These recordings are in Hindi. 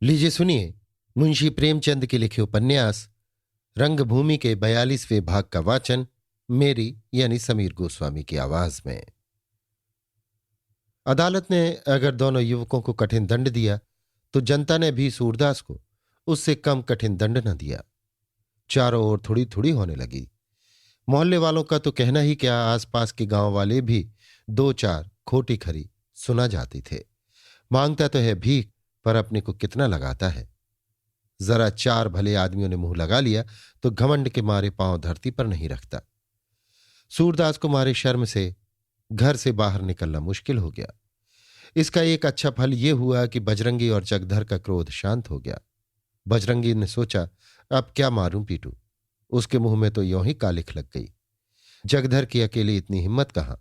लीजिए सुनिए, मुंशी प्रेमचंद के लिखे उपन्यास रंगभूमि के 42वें भाग का वाचन मेरी यानी समीर गोस्वामी की आवाज में। अदालत ने अगर दोनों युवकों को कठिन दंड दिया तो जनता ने भी सूरदास को उससे कम कठिन दंड न दिया। चारों ओर थोड़ी थोड़ी होने लगी। मोहल्ले वालों का तो कहना ही क्या, आसपास के गांव वाले भी दो चार खोटी खरी सुना जाती थे। मांगता तो है भीख, पर अपने को कितना लगाता है। जरा चार भले आदमियों ने मुंह लगा लिया तो घमंड के मारे पांव धरती पर नहीं रखता। सूरदास को मारे शर्म से घर से बाहर निकलना मुश्किल हो गया। इसका एक अच्छा फल यह हुआ कि बजरंगी और जगधर का क्रोध शांत हो गया। बजरंगी ने सोचा, अब क्या मारूं पीटूं। उसके मुंह में तो यों ही कालिख लग गई। जगधर की अकेली इतनी हिम्मत कहां।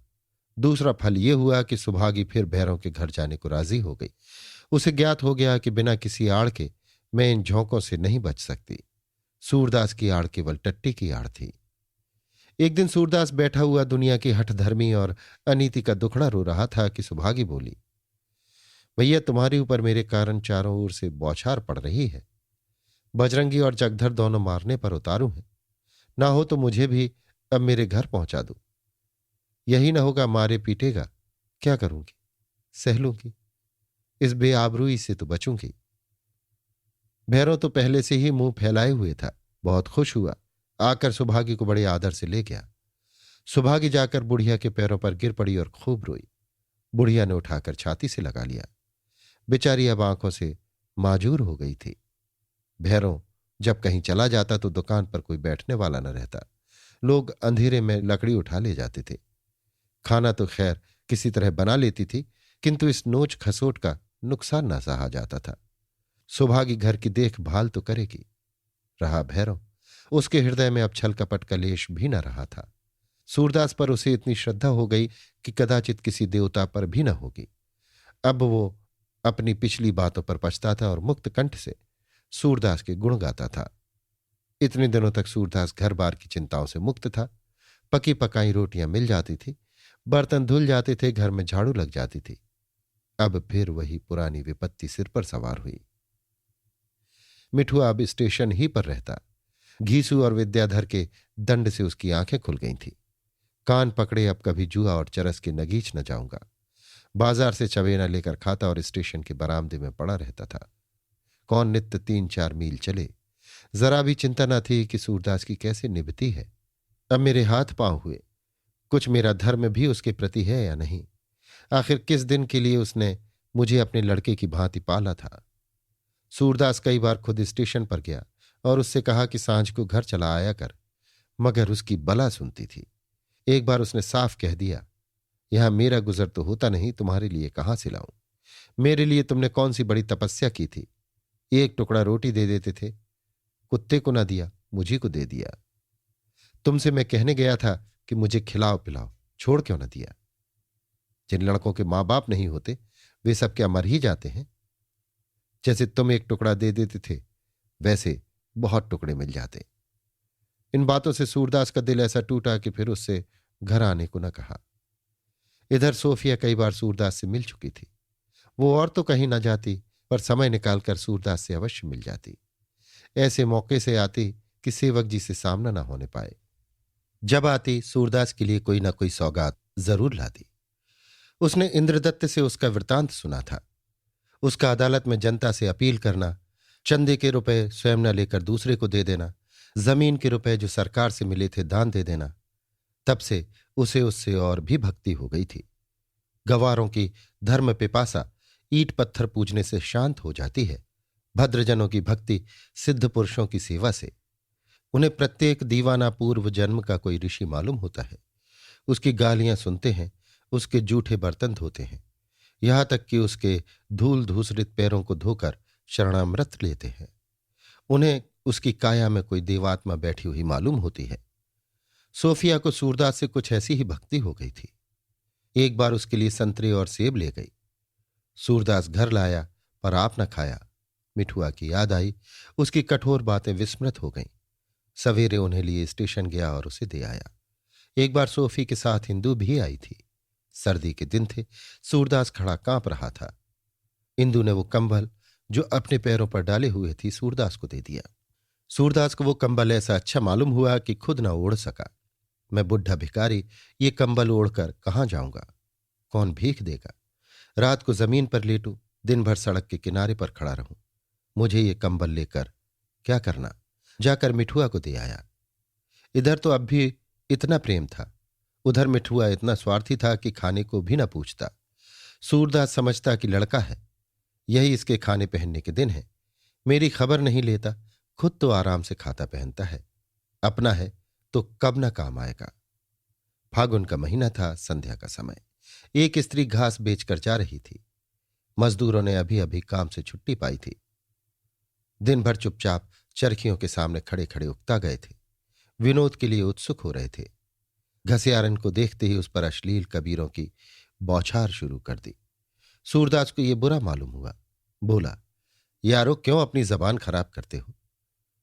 दूसरा फल यह हुआ कि सुभागी फिर भैरों के घर जाने को राजी हो गई। उसे ज्ञात हो गया कि बिना किसी आड़ के मैं इन झोंकों से नहीं बच सकती। सूरदास की आड़ केवल टट्टी की आड़ थी। एक दिन सूरदास बैठा हुआ दुनिया की हठधर्मी और अनीति का दुखड़ा रो रहा था कि सुभागी बोली, भैया तुम्हारे ऊपर मेरे कारण चारों ओर से बौछार पड़ रही है। बजरंगी और जगधर दोनों मारने पर उतारू हैं। ना हो तो मुझे भी अब मेरे घर पहुंचा दो। यही ना होगा मारे पीटेगा, क्या करूंगी? सह लूंगी, इस बेआबरूई से तो बचूंगी। भैरों तो पहले से ही मुंह फैलाए हुए था। बहुत खुश हुआ, आकर सुभागी को बड़े आदर से ले गया। सुभागी जाकर बुढ़िया के पैरों पर गिर पड़ी और खूब रोई। बुढ़िया ने उठाकर छाती से लगा लिया। बेचारी अब आंखों से माजूर हो गई थी। भैरों जब कहीं चला जाता तो दुकान पर कोई बैठने वाला न रहता। लोग अंधेरे में लकड़ी उठा ले जाते थे। खाना तो खैर किसी तरह बना लेती थी, किंतु इस नोच खसोट का नुकसान न सहा जाता था। सुभागी घर की देखभाल तो करेगी। रहा भैरव, उसके हृदय में अब छल कपट का लेश भी न रहा था। सूरदास पर उसे इतनी श्रद्धा हो गई कि कदाचित किसी देवता पर भी न होगी। अब वो अपनी पिछली बातों पर पछताता और मुक्त कंठ से सूरदास के गुण गाता था। इतने दिनों तक सूरदास घर बार की चिंताओं से मुक्त था। पकी पकाई रोटियां मिल जाती थी, बर्तन धुल जाते थे, घर में झाड़ू लग जाती थी। अब फिर वही पुरानी विपत्ति सिर पर सवार हुई। मिठुआ अब स्टेशन ही पर रहता। घीसू और विद्याधर के दंड से उसकी आंखें खुल गई थीं। कान पकड़े अब कभी जुआ और चरस के नगीच न जाऊंगा। बाजार से चवेना लेकर खाता और स्टेशन के बरामदे में पड़ा रहता था। कौन नित्य 3-4 मील चले। जरा भी चिंता न थी कि सूरदास की कैसे निभती है। अब मेरे हाथ पांव हुए, कुछ मेरा धर्म भी उसके प्रति है या नहीं। आखिर किस दिन के लिए उसने मुझे अपने लड़के की भांति पाला था। सूरदास कई बार खुद स्टेशन पर गया और उससे कहा कि सांझ को घर चला आया कर, मगर उसकी बला सुनती थी। एक बार उसने साफ कह दिया, यहां मेरा गुजर तो होता नहीं, तुम्हारे लिए कहां से लाऊं। मेरे लिए तुमने कौन सी बड़ी तपस्या की थी। एक टुकड़ा रोटी दे देते थे, कुत्ते को ना दिया, मुझी को दे दिया। तुमसे मैं कहने गया था कि मुझे खिलाओ पिलाओ, छोड़ क्यों न दिया। जिन लड़कों के मां बाप नहीं होते वे सब क्या मर ही जाते हैं। जैसे तुम एक टुकड़ा दे देते थे वैसे बहुत टुकड़े मिल जाते। इन बातों से सूरदास का दिल ऐसा टूटा कि फिर उससे घर आने को न कहा। इधर सोफिया कई बार सूरदास से मिल चुकी थी। वो और तो कहीं न जाती, पर समय निकालकर सूरदास से अवश्य मिल जाती। ऐसे मौके से आती कि सेवक जी से सामना न होने पाए। जब आती सूरदास के लिए कोई ना कोई सौगात जरूर लाती। उसने इंद्रदत्त से उसका वृतांत सुना था। उसका अदालत में जनता से अपील करना, चंदे के रुपए स्वयं न लेकर दूसरे को दे देना, जमीन के रुपए जो सरकार से मिले थे दान दे देना। तब से उसे उससे और भी भक्ति हो गई थी। गवारों की धर्म पिपासा ईंट पत्थर पूजने से शांत हो जाती है। भद्रजनों की भक्ति सिद्ध पुरुषों की सेवा से। उन्हें प्रत्येक दीवाना पूर्व जन्म का कोई ऋषि मालूम होता है। उसकी गालियां सुनते हैं, उसके जूठे बर्तन धोते हैं, यहां तक कि उसके धूल धूसरित पैरों को धोकर शरणामृत लेते हैं। उन्हें उसकी काया में कोई देवात्मा बैठी हुई मालूम होती है। सोफिया को सूरदास से कुछ ऐसी ही भक्ति हो गई थी। एक बार उसके लिए संतरे और सेब ले गई। सूरदास घर लाया पर आप न खाया। मिठुआ की याद आई, उसकी कठोर बातें विस्मृत हो गईं। सवेरे उन्हें लिए स्टेशन गया और उसे दे आया। एक बार सोफी के साथ इंदु भी आई थी। सर्दी के दिन थे, सूरदास खड़ा कांप रहा था। इंदु ने वो कंबल जो अपने पैरों पर डाले हुए थी सूरदास को दे दिया। सूरदास को वो कंबल ऐसा अच्छा मालूम हुआ कि खुद न ओढ़ सका। मैं बुढ़ा भिखारी ये कंबल ओढ़कर कहाँ जाऊंगा? कौन भीख देगा? रात को जमीन पर लेटूं, दिन भर सड़क के किनारे पर खड़ा रहूं। मुझे ये कंबल लेकर क्या करना? जाकर मिठुआ को दे आया। इधर तो अब भी इतना प्रेम था, उधर मिठुआ इतना स्वार्थी था कि खाने को भी न पूछता। सूरदास समझता कि लड़का है, यही इसके खाने पहनने के दिन है। मेरी खबर नहीं लेता, खुद तो आराम से खाता पहनता है। अपना है तो कब न काम आएगा। फागुन का महीना था, संध्या का समय। एक स्त्री घास बेचकर जा रही थी। मजदूरों ने अभी अभी काम से छुट्टी पाई थी। दिन भर चुपचाप चरखियों के सामने खड़े खड़े उकता गए थे। विनोद के लिए उत्सुक हो रहे थे। घसियारन को देखते ही उस पर अश्लील कबीरों की बौछार शुरू कर दी। सूरदास को यह बुरा मालूम हुआ। बोला, यारो क्यों अपनी जबान खराब करते हो?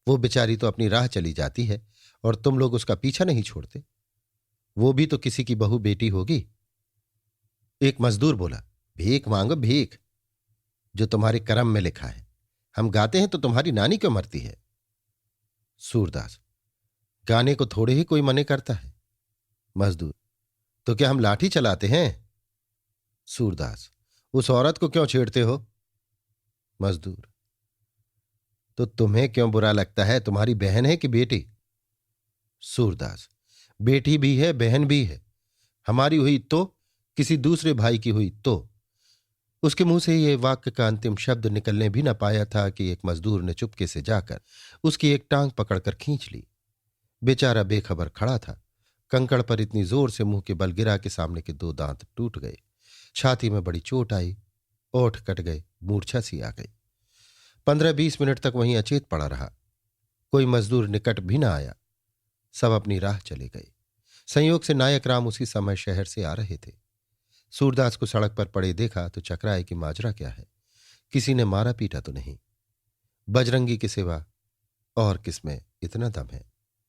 वो बेचारी तो अपनी राह चली जाती है और तुम लोग उसका पीछा नहीं छोड़ते। वो भी तो किसी की बहू बेटी होगी। एक मजदूर बोला, भीख मांगो भीख, जो तुम्हारे कर्म में लिखा है। हम गाते हैं तो तुम्हारी नानी क्यों मरती है? सूरदास, गाने को थोड़े ही कोई मने करता है। मजदूर, तो क्या हम लाठी चलाते हैं? सूरदास, उस औरत को क्यों छेड़ते हो? मजदूर, तो तुम्हें क्यों बुरा लगता है? तुम्हारी बहन है कि बेटी? सूरदास, बेटी भी है बहन भी है। हमारी हुई तो किसी दूसरे भाई की हुई तो। उसके मुंह से ये वाक्य का अंतिम शब्द निकलने भी न पाया था कि एक मजदूर ने चुपके से जाकर उसकी एक टांग पकड़कर खींच ली। बेचारा बेखबर खड़ा था। कंकड़ पर इतनी जोर से मुंह के बल गिरा कि सामने के दो दांत टूट गए। छाती में बड़ी चोट आई, ओठ कट गए, मूर्छा सी आ गई। 15-20 मिनट तक वहीं अचेत पड़ा रहा। कोई मजदूर निकट भी न आया। सब अपनी राह चले गए। संयोग से नायक राम उसी समय शहर से आ रहे थे। सूरदास को सड़क पर पड़े देखा तो चकराए कि माजरा क्या है, किसी ने मारा पीटा तो नहीं। बजरंगी के सिवा और किसमें इतना दम है?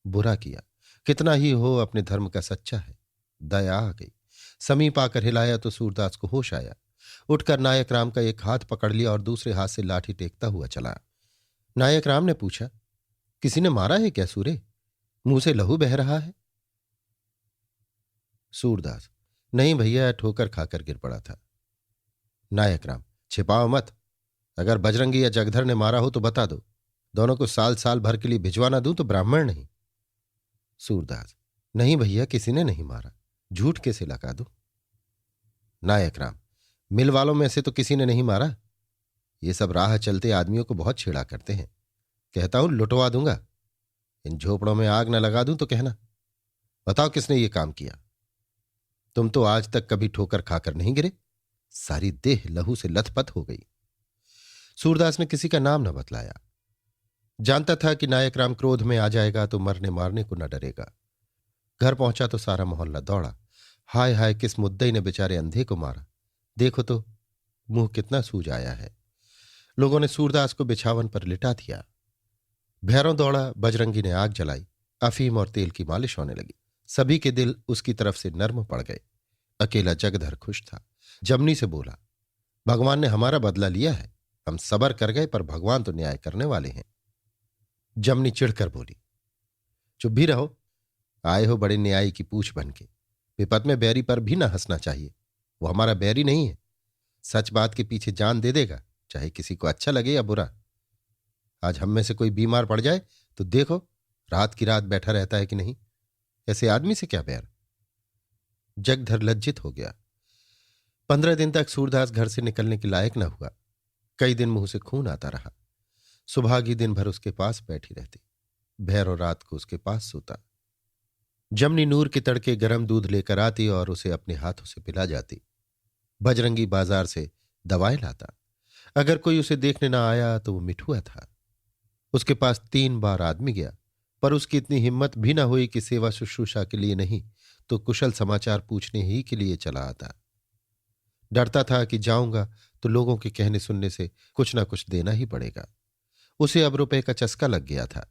बुरा किया, कितना ही हो अपने धर्म का सच्चा है। दया आ गई। समीप आकर हिलाया तो सूरदास को होश आया। उठकर नायक राम का एक हाथ पकड़ लिया और दूसरे हाथ से लाठी टेकता हुआ चला। नायक राम ने पूछा, किसी ने मारा है क्या सूरे? मुंह से लहू बह रहा है। सूरदास, नहीं भैया, ठोकर खाकर गिर पड़ा था। नायक राम, छिपाओ मत। अगर बजरंगी या जगधर ने मारा हो तो बता दो। दोनों को साल साल भर के लिए भिजवा ना दूं तो ब्राह्मण नहीं। सूरदास, नहीं भैया, किसी ने नहीं मारा, झूठ कैसे लगा दूं? नायक राम, मिल वालों में से तो किसी ने नहीं मारा। ये सब राह चलते आदमियों को बहुत छेड़ा करते हैं। कहता हूं लुटवा दूंगा। इन झोपड़ों में आग न लगा दूं तो कहना। बताओ किसने ये काम किया? तुम तो आज तक कभी ठोकर खाकर नहीं गिरे। सारी देह लहू से लथपथ हो गई। सूरदास ने किसी का नाम न बतलाया। जानता था कि नायक राम क्रोध में आ जाएगा तो मरने मारने को न डरेगा। घर पहुंचा तो सारा मोहल्ला दौड़ा। हाय हाय, किस मुद्दई ने बेचारे अंधे को मारा। देखो तो मुंह कितना सूज आया है। लोगों ने सूरदास को बिछावन पर लिटा दिया। भैरों दौड़ा, बजरंगी ने आग जलाई। अफीम और तेल की मालिश होने लगी। सभी के दिल उसकी तरफ से नर्म पड़ गए। अकेला जगधर खुश था। जमनी से बोला, भगवान ने हमारा बदला लिया है। हम सबर कर गए, पर भगवान तो न्याय करने वाले हैं। जमनी चिढ़कर बोली, चुप भी रहो। आए हो बड़े न्यायी की पूछ बन के। विपद में बैरी पर भी ना हंसना चाहिए। वो हमारा बैरी नहीं है। सच बात के पीछे जान दे देगा, चाहे किसी को अच्छा लगे या बुरा। आज हम में से कोई बीमार पड़ जाए तो देखो रात की रात बैठा रहता है कि नहीं। ऐसे आदमी से क्या बैर? जगधर लज्जित हो गया। 15 दिन तक सूरदास घर से निकलने के लायक न हुआ। कई दिन मुंह से खून आता रहा। सुभागी दिन भर उसके पास बैठी रहती। भैरव रात को उसके पास सोता। जमनी नूर के तड़के गर्म दूध लेकर आती और उसे अपने हाथों से पिला जाती। बजरंगी बाजार से दवाएं लाता। अगर कोई उसे देखने ना आया तो वो मिठुआ था। उसके पास 3 बार आदमी गया, पर उसकी इतनी हिम्मत भी ना हुई कि सेवा शुश्रूषा के लिए नहीं तो कुशल समाचार पूछने ही के लिए चला आता। डरता था कि जाऊंगा तो लोगों के कहने सुनने से कुछ ना कुछ देना ही पड़ेगा। उसे अब रुपए का चस्का लग गया था।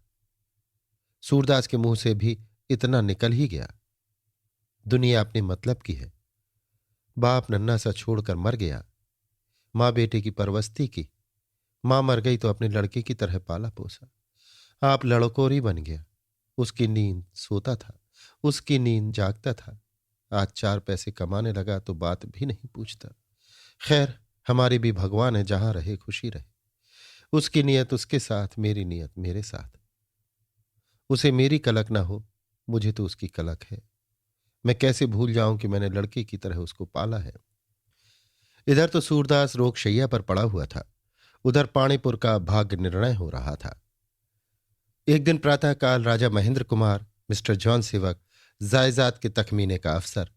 सूरदास के मुंह से भी इतना निकल ही गया। दुनिया अपने मतलब की है। बाप नन्ना सा छोड़कर मर गया। मां बेटे की परवस्ती की। मां मर गई तो अपने लड़के की तरह पाला पोसा। आप लड़कोरी बन गया। उसकी नींद सोता था, उसकी नींद जागता था। आज 4 पैसे कमाने लगा तो बात भी नहीं पूछता। खैर, हमारी भी भगवान है, जहां रहे खुशी रहे। उसकी नियत उसके साथ, मेरी नियत मेरे साथ। उसे मेरी कलक ना हो, मुझे तो उसकी कलक है। मैं कैसे भूल जाऊं कि मैंने लड़के की तरह उसको पाला है। इधर तो सूरदास रोगशैया पर पड़ा हुआ था, उधर पाणीपुर का भाग्य निर्णय हो रहा था। एक दिन प्रातःकाल राजा महेंद्र कुमार, मिस्टर जॉन सेवक, जायजाद के तखमीने का अफसर,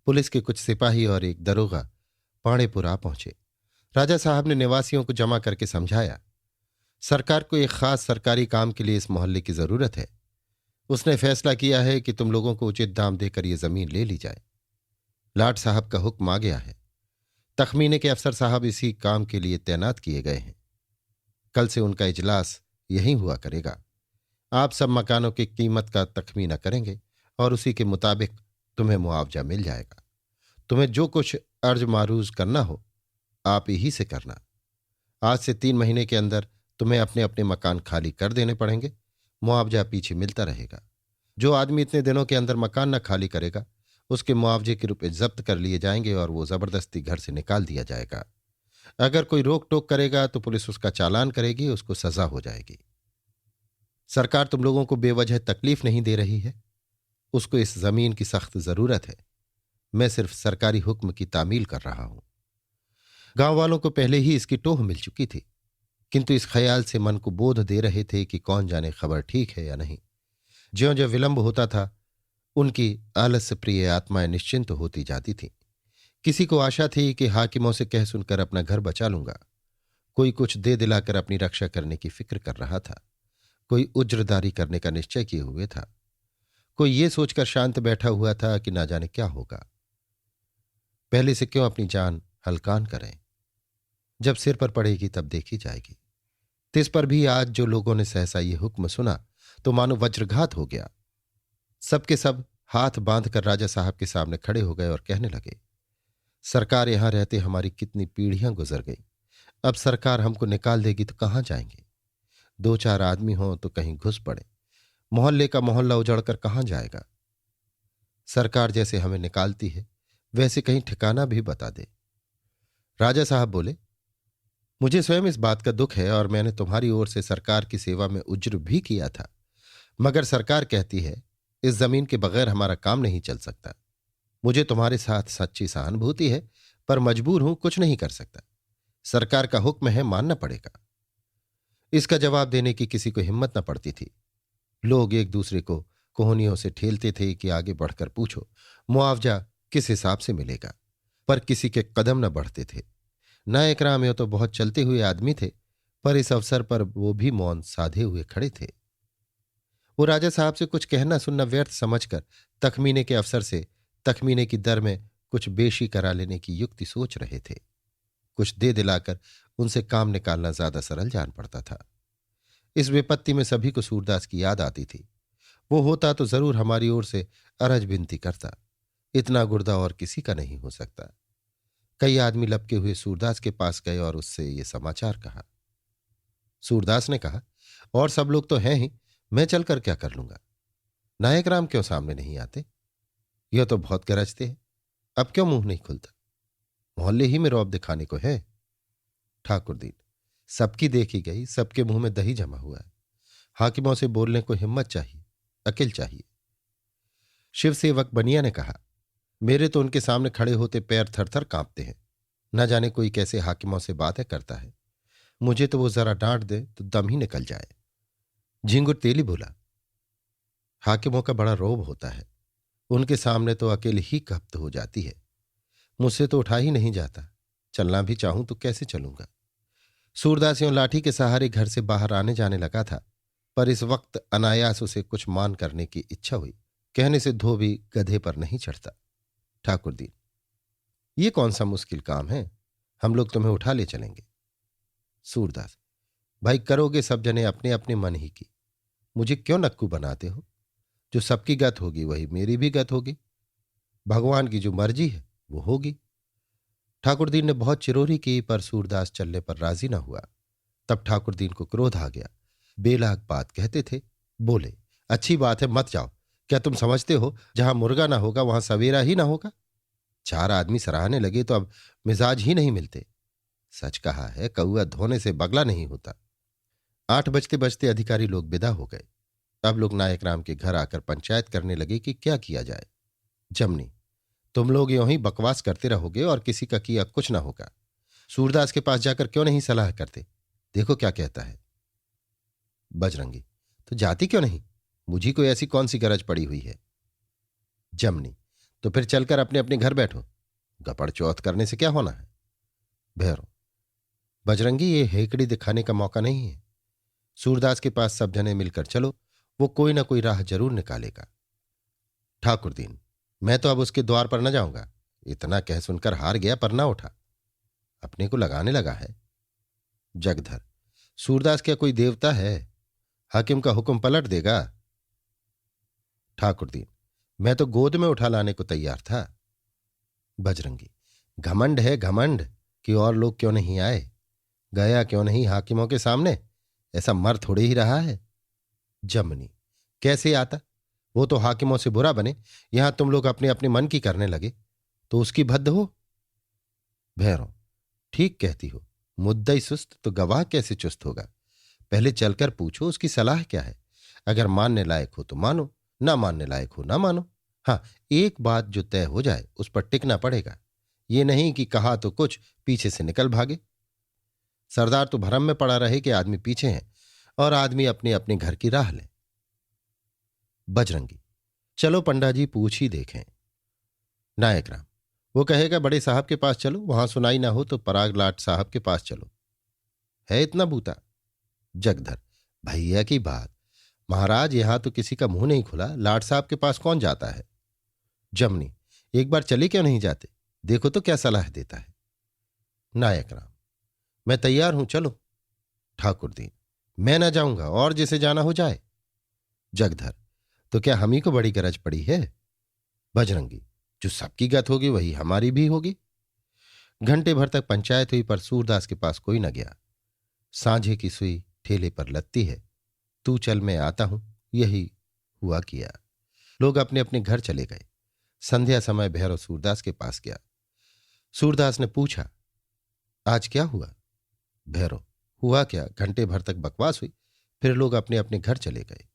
पुलिस के कुछ सिपाही और एक दरोगा पाणीपुर आ पहुंचे। राजा साहब ने निवासियों को जमा करके समझाया, सरकार को एक खास सरकारी काम के लिए इस मोहल्ले की जरूरत है। उसने फैसला किया है कि तुम लोगों को उचित दाम देकर यह जमीन ले ली जाए। लाट साहब का हुक्म आ गया है। तखमीने के अफसर साहब इसी काम के लिए तैनात किए गए हैं। कल से उनका इजलास यहीं हुआ करेगा। आप सब मकानों की कीमत का तखमीना करेंगे और उसी के मुताबिक तुम्हें मुआवजा मिल जाएगा। तुम्हें जो कुछ अर्ज मारूज करना हो, आप यही से करना। आज से 3 महीने के अंदर तुम्हें अपने अपने मकान खाली कर देने पड़ेंगे। मुआवजा पीछे मिलता रहेगा। जो आदमी इतने दिनों के अंदर मकान न खाली करेगा, उसके मुआवजे के रुपए जब्त कर लिए जाएंगे और वो जबरदस्ती घर से निकाल दिया जाएगा। अगर कोई रोक टोक करेगा तो पुलिस उसका चालान करेगी, उसको सजा हो जाएगी। सरकार तुम लोगों को बेवजह तकलीफ नहीं दे रही है। उसको इस जमीन की सख्त जरूरत है। मैं सिर्फ सरकारी हुक्म की तामील कर रहा हूं। गांव वालों को पहले ही इसकी टोह मिल चुकी थी, किंतु इस ख्याल से मन को बोध दे रहे थे कि कौन जाने खबर ठीक है या नहीं। ज्यों ज्यों विलंब होता था, उनकी आलस्य प्रिय आत्माएं निश्चिंत होती जाती थीं। किसी को आशा थी कि हाकिमों से कह सुनकर अपना घर बचा लूंगा। कोई कुछ दे दिलाकर अपनी रक्षा करने की फिक्र कर रहा था। कोई उज्रदारी करने का निश्चय किए हुए था। कोई ये सोचकर शांत बैठा हुआ था कि ना जाने क्या होगा। पहले से क्यों अपनी जान हलकान करें। जब सिर पर पड़ेगी तब देखी जाएगी। तिस पर भी आज जो लोगों ने सहसा ये हुक्म सुना तो मानो वज्रघात हो गया। सबके सब हाथ बांधकर राजा साहब के सामने खड़े हो गए और कहने लगे, सरकार यहां रहते हमारी कितनी पीढ़ियां गुजर गई। अब सरकार हमको निकाल देगी तो कहां जाएंगे। 2-4 आदमी हों तो कहीं घुस पड़े। मोहल्ले का मोहल्ला उजड़कर कहां जाएगा। सरकार जैसे हमें निकालती है वैसे कहीं ठिकाना भी बता दे। राजा साहब बोले, मुझे स्वयं इस बात का दुख है और मैंने तुम्हारी ओर से सरकार की सेवा में उज्र भी किया था, मगर सरकार कहती है इस जमीन के बगैर हमारा काम नहीं चल सकता। मुझे तुम्हारे साथ सच्ची सहानुभूति है, पर मजबूर हूं, कुछ नहीं कर सकता। सरकार का हुक्म है, मानना पड़ेगा। इसका जवाब देने की किसी को हिम्मत न पड़ती थी। लोग एक दूसरे को कोहनियों से ठेलते थे कि आगे बढ़कर पूछो मुआवजा किस हिसाब से मिलेगा, पर किसी के कदम न बढ़ते थे। न इकराम यो तो बहुत चलते हुए आदमी थे, पर इस अवसर पर वो भी मौन साधे हुए खड़े थे। वो राजा साहब से कुछ कहना सुनना व्यर्थ समझकर तखमीने के अफसर से तखमीने की दर में कुछ बेशी करा लेने की युक्ति सोच रहे थे। कुछ दे दिलाकर उनसे काम निकालना ज्यादा सरल जान पड़ता था। इस विपत्ति में सभी को सूरदास की याद आती थी। वो होता तो जरूर हमारी ओर से अरज विनती करता। इतना गुर्दा और किसी का नहीं हो सकता। कई आदमी लपके हुए सूरदास के पास गए और उससे ये समाचार कहा। सूरदास ने कहा, और सब लोग तो हैं ही, मैं चलकर क्या कर लूंगा। नायक राम क्यों सामने नहीं आते। यह तो बहुत गरजते हैं, अब क्यों मुंह नहीं खुलता। मोहल्ले ही में रौब दिखाने को है। ठाकुर दीन, सबकी देखी गई, सबके मुंह में दही जमा हुआ है। हाकिमों से बोलने को हिम्मत चाहिए, अकिल चाहिए। शिवसेवक बनिया ने कहा, मेरे तो उनके सामने खड़े होते पैर थर थर कांपते हैं। न जाने कोई कैसे हाकिमों से बातें करता है। मुझे तो वो जरा डांट दे तो दम ही निकल जाए। झिंगुर तेली बोला, हाकिमों का बड़ा रौब होता है। उनके सामने तो अकेले ही कब्त हो जाती है। मुझसे तो उठा ही नहीं जाता। चलना भी चाहूं तो कैसे चलूंगा। सूरदास यों लाठी के सहारे घर से बाहर आने जाने लगा था, पर इस वक्त अनायास उसे कुछ मान करने की इच्छा हुई। कहने से धोबी गधे पर नहीं चढ़ता। ठाकुर दीन, ये कौन सा मुश्किल काम है, हम लोग तुम्हें उठा ले चलेंगे। सूरदास, भाई करोगे सब जने अपने अपने मन ही की। मुझे क्यों नक्कू बनाते हो। जो सबकी गत होगी वही मेरी भी गत होगी। भगवान की जो मर्जी है वो होगी। ठाकुर दीन ने बहुत चिरोरी की, पर सूरदास चलने पर राजी न हुआ। तब ठाकुर दीन को क्रोध आ गया। बेलाग बात कहते थे। बोले, अच्छी बात है, मत जाओ। क्या तुम समझते हो जहां मुर्गा ना होगा वहां सवेरा ही ना होगा? चार आदमी सराहने लगे तो अब मिजाज ही नहीं मिलते। सच कहा है, कौआ धोने से बगला नहीं होता। 8 बजते बजते अधिकारी लोग विदा हो गए। अब लोग नायक राम के घर आकर पंचायत करने लगे कि क्या किया जाए। जमनी, तुम लोग यूं ही बकवास करते रहोगे और किसी का किया कुछ ना होगा। सूरदास के पास जाकर क्यों नहीं सलाह करते, देखो क्या कहता है। बजरंगी, तो जाती क्यों नहीं? मुझी को ऐसी कौन सी गरज पड़ी हुई है? जमनी, तो फिर चलकर अपने अपने घर बैठो। गपड़ चौथ करने से क्या होना है? भैरव, बजरंगी, ये हेकड़ी दिखाने का मौका नहीं है। सूरदास के पास सब जने मिलकर चलो, वो कोई ना कोई राह जरूर निकालेगा। ठाकुर दीन, मैं तो अब उसके द्वार पर न जाऊंगा। इतना कह सुनकर हार गया पर ना उठा, अपने को लगाने लगा है। जगधर, सूरदास क्या कोई देवता है? हाकिम का हुक्म पलट देगा। ठाकुर दीन, मैं तो गोद में उठा लाने को तैयार था। बजरंगी, घमंड है घमंड कि और लोग क्यों नहीं आए, गया क्यों नहीं हाकिमों के सामने? ऐसा मर थोड़े ही रहा है। जमनी, कैसे आता? वो तो हाकिमों से बुरा बने, यहां तुम लोग अपने अपने मन की करने लगे तो उसकी भद्द हो। भैरव, ठीक कहती हो, मुद्दई सुस्त तो गवाह कैसे चुस्त होगा? पहले चलकर पूछो उसकी सलाह क्या है। अगर मानने लायक हो तो मानो, ना मानने लायक हो ना मानो। हाँ, एक बात जो तय हो जाए उस पर टिकना पड़ेगा। ये नहीं कि कहा तो कुछ पीछे से निकल भागे। सरदार तो भरम में पड़ा रहे कि आदमी पीछे हैं और आदमी अपने अपने घर की राह ले। बजरंगी, चलो पंडा जी पूछ ही देखें। नायक राम, वो कहेगा बड़े साहब के पास चलो, वहां सुनाई ना हो तो पराग लाट साहब के पास चलो। है इतना बूता? जगधर, भैया की बात, महाराज यहां तो किसी का मुंह नहीं खुला, लाट साहब के पास कौन जाता है? जमनी, एक बार चले क्यों नहीं जाते, देखो तो क्या सलाह देता है। नायक राम, मैं तैयार हूं, चलो। ठाकुर दीन, मैं ना जाऊंगा, और जिसे जाना हो जाए। जगधर, तो क्या हम ही को बड़ी गरज पड़ी है? बजरंगी, जो सबकी गत होगी वही हमारी भी होगी। घंटे भर तक पंचायत हुई पर सूरदास के पास कोई न गया। सांझे की सुई ठेले पर लत्ती है, तू चल मैं आता हूं, यही हुआ किया। लोग अपने अपने घर चले गए। संध्या समय भैरव सूरदास के पास गया। सूरदास ने पूछा, आज क्या हुआ? भैरव, हुआ क्या, घंटे भर तक बकवास हुई, फिर लोग अपने अपने घर चले गए।